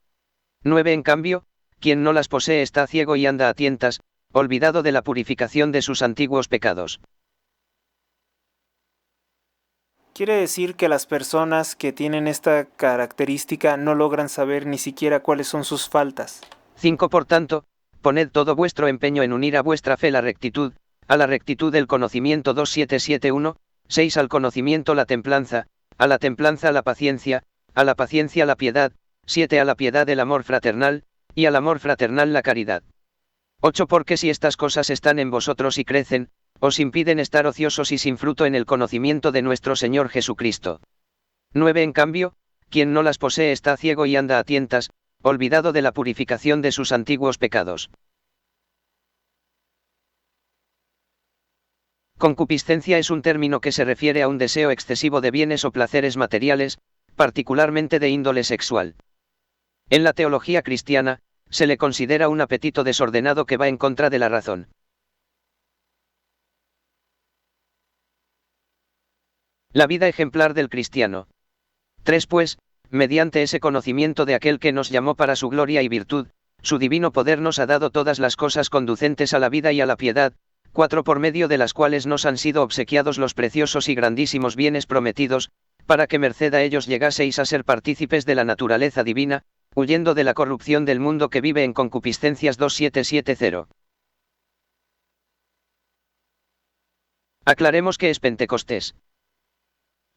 [SPEAKER 1] 9. En cambio, quien no las posee está ciego y anda a tientas, olvidado de la purificación de sus antiguos pecados.
[SPEAKER 2] Quiere decir que las personas que tienen esta característica no logran saber ni siquiera cuáles son sus faltas.
[SPEAKER 1] 5. Por tanto, poned todo vuestro empeño en unir a vuestra fe la rectitud, a la rectitud el conocimiento. 2:7-7-1, 6. Al conocimiento la templanza, a la templanza la paciencia la piedad, 7. A la piedad el amor fraternal, y al amor fraternal la caridad. 8. Porque si estas cosas están en vosotros y crecen, os impiden estar ociosos y sin fruto en el conocimiento de nuestro Señor Jesucristo. 9. En cambio, quien no las posee está ciego y anda a tientas, olvidado de la purificación de sus antiguos pecados. Concupiscencia es un término que se refiere a un deseo excesivo de bienes o placeres materiales, particularmente de índole sexual. En la teología cristiana, se le considera un apetito desordenado que va en contra de la razón. La vida ejemplar del cristiano. 3. Pues, mediante ese conocimiento de aquel que nos llamó para su gloria y virtud, su divino poder nos ha dado todas las cosas conducentes a la vida y a la piedad. 4. Por medio de las cuales nos han sido obsequiados los preciosos y grandísimos bienes prometidos, para que merced a ellos llegaseis a ser partícipes de la naturaleza divina, huyendo de la corrupción del mundo que vive en concupiscencias. 2:7-7-0. Aclaremos qué es Pentecostés.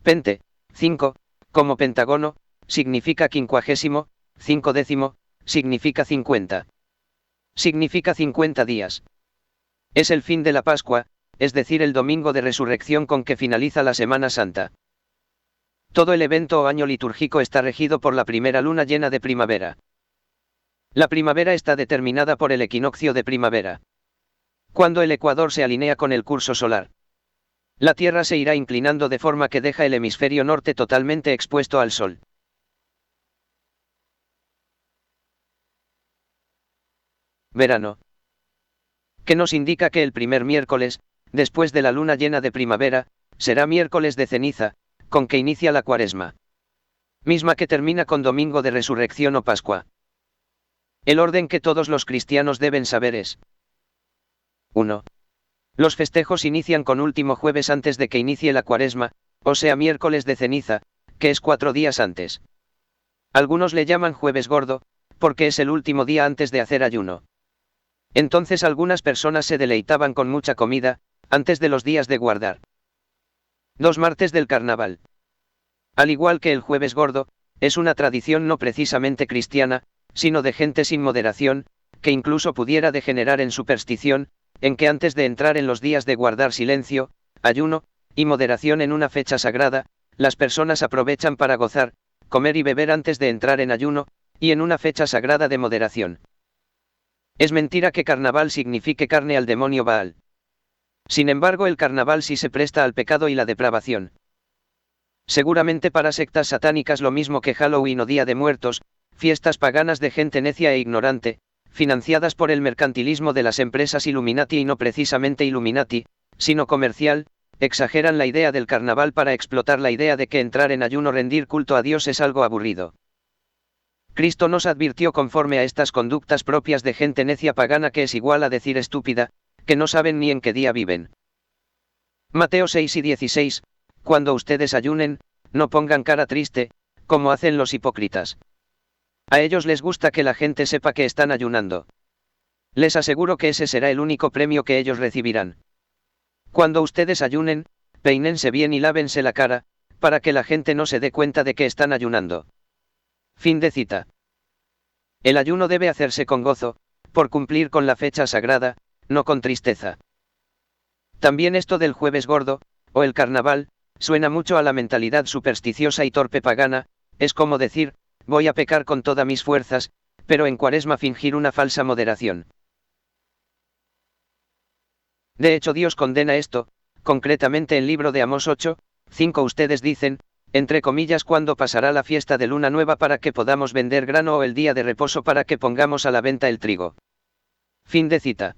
[SPEAKER 1] Pente, 5, como pentágono, significa quincuagésimo, 50, significa 50. Significa 50 días. Es el fin de la Pascua, es decir, el domingo de resurrección con que finaliza la Semana Santa. Todo el evento o año litúrgico está regido por la primera luna llena de primavera. La primavera está determinada por el equinoccio de primavera. Cuando el ecuador se alinea con el curso solar, la Tierra se irá inclinando de forma que deja el hemisferio norte totalmente expuesto al sol. Verano. Que nos indica que el primer miércoles, después de la luna llena de primavera, será miércoles de ceniza, con que inicia la Cuaresma. Misma que termina con domingo de resurrección o Pascua. El orden que todos los cristianos deben saber es: 1. Los festejos inician con último jueves antes de que inicie la Cuaresma, o sea miércoles de ceniza, que es 4 días antes. Algunos le llaman jueves gordo, porque es el último día antes de hacer ayuno. Entonces algunas personas se deleitaban con mucha comida, antes de los días de guardar. 2. Martes del Carnaval. Al igual que el jueves gordo, es una tradición no precisamente cristiana, sino de gente sin moderación, que incluso pudiera degenerar en superstición, en que antes de entrar en los días de guardar silencio, ayuno, y moderación en una fecha sagrada, las personas aprovechan para gozar, comer y beber antes de entrar en ayuno, y en una fecha sagrada de moderación. Es mentira que carnaval signifique carne al demonio Baal. Sin embargo, el carnaval sí se presta al pecado y la depravación. Seguramente para sectas satánicas lo mismo que Halloween o Día de Muertos, fiestas paganas de gente necia e ignorante, financiadas por el mercantilismo de las empresas Illuminati y no precisamente Illuminati, sino comercial, exageran la idea del carnaval para explotar la idea de que entrar en ayuno o rendir culto a Dios es algo aburrido. Cristo nos advirtió conforme a estas conductas propias de gente necia pagana que es igual a decir estúpida, que no saben ni en qué día viven. Mateo 6:16, cuando ustedes ayunen, no pongan cara triste, como hacen los hipócritas. A ellos les gusta que la gente sepa que están ayunando. Les aseguro que ese será el único premio que ellos recibirán. Cuando ustedes ayunen, peínense bien y lávense la cara, para que la gente no se dé cuenta de que están ayunando. Fin de cita. El ayuno debe hacerse con gozo, por cumplir con la fecha sagrada, no con tristeza. También esto del jueves gordo, o el carnaval, suena mucho a la mentalidad supersticiosa y torpe pagana, es como decir, voy a pecar con todas mis fuerzas, pero en Cuaresma fingir una falsa moderación. De hecho Dios condena esto, concretamente en libro de Amós 8:5 ustedes dicen, entre comillas, cuándo pasará la fiesta de luna nueva para que podamos vender grano o el día de reposo para que pongamos a la venta el trigo. Fin de cita.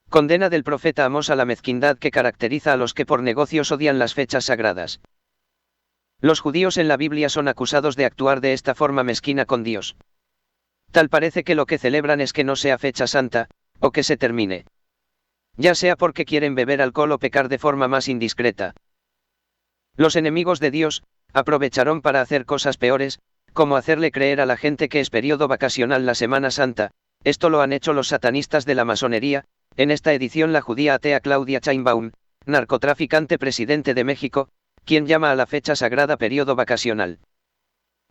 [SPEAKER 1] Condena del profeta Amós a la mezquindad que caracteriza a los que por negocios odian las fechas sagradas. Los judíos en la Biblia son acusados de actuar de esta forma mezquina con Dios. Tal parece que lo que celebran es que no sea fecha santa, o que se termine. Ya sea porque quieren beber alcohol o pecar de forma más indiscreta. Los enemigos de Dios aprovecharon para hacer cosas peores, como hacerle creer a la gente que es periodo vacacional la Semana Santa. Esto lo han hecho los satanistas de la masonería. En esta edición la judía atea Claudia Sheinbaum, narcotraficante presidente de México, quien llama a la fecha sagrada periodo vacacional.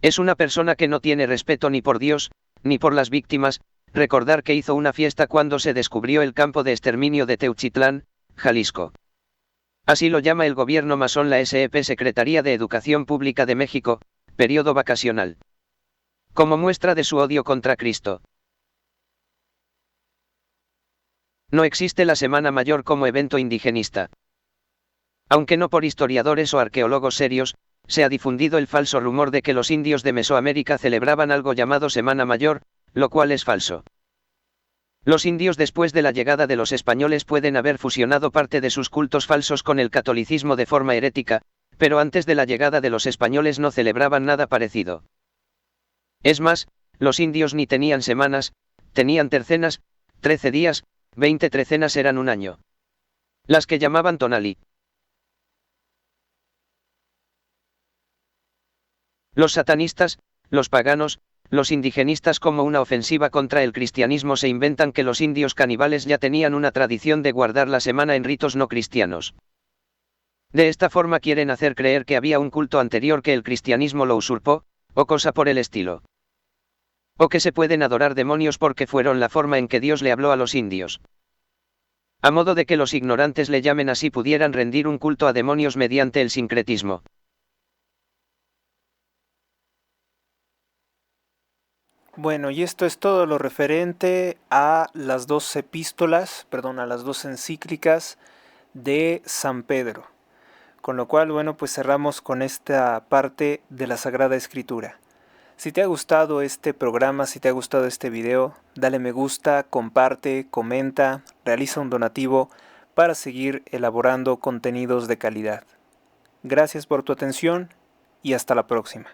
[SPEAKER 1] Es una persona que no tiene respeto ni por Dios, ni por las víctimas, recordar que hizo una fiesta cuando se descubrió el campo de exterminio de Teuchitlán, Jalisco. Así lo llama el gobierno masón la SEP Secretaría de Educación Pública de México, periodo vacacional. Como muestra de su odio contra Cristo. No existe la Semana Mayor como evento indigenista. Aunque no por historiadores o arqueólogos serios, se ha difundido el falso rumor de que los indios de Mesoamérica celebraban algo llamado Semana Mayor, lo cual es falso. Los indios después de la llegada de los españoles pueden haber fusionado parte de sus cultos falsos con el catolicismo de forma herética, pero antes de la llegada de los españoles no celebraban nada parecido. Es más, los indios ni tenían semanas, tenían tercenas, 13 días, 20 trecenas eran un año. Las que llamaban tonali. Los satanistas, los paganos, los indigenistas como una ofensiva contra el cristianismo se inventan que los indios caníbales ya tenían una tradición de guardar la semana en ritos no cristianos. De esta forma quieren hacer creer que había un culto anterior que el cristianismo lo usurpó, o cosa por el estilo. O que se pueden adorar demonios porque fueron la forma en que Dios le habló a los indios. A modo de que los ignorantes le llamen así pudieran rendir un culto a demonios mediante el sincretismo.
[SPEAKER 2] Bueno, y esto es todo lo referente a las dos a las dos encíclicas de San Pedro. Con lo cual, bueno, pues cerramos con esta parte de la Sagrada Escritura. Si te ha gustado este programa, si te ha gustado este video, dale me gusta, comparte, comenta, realiza un donativo para seguir elaborando contenidos de calidad. Gracias por tu atención y hasta la próxima.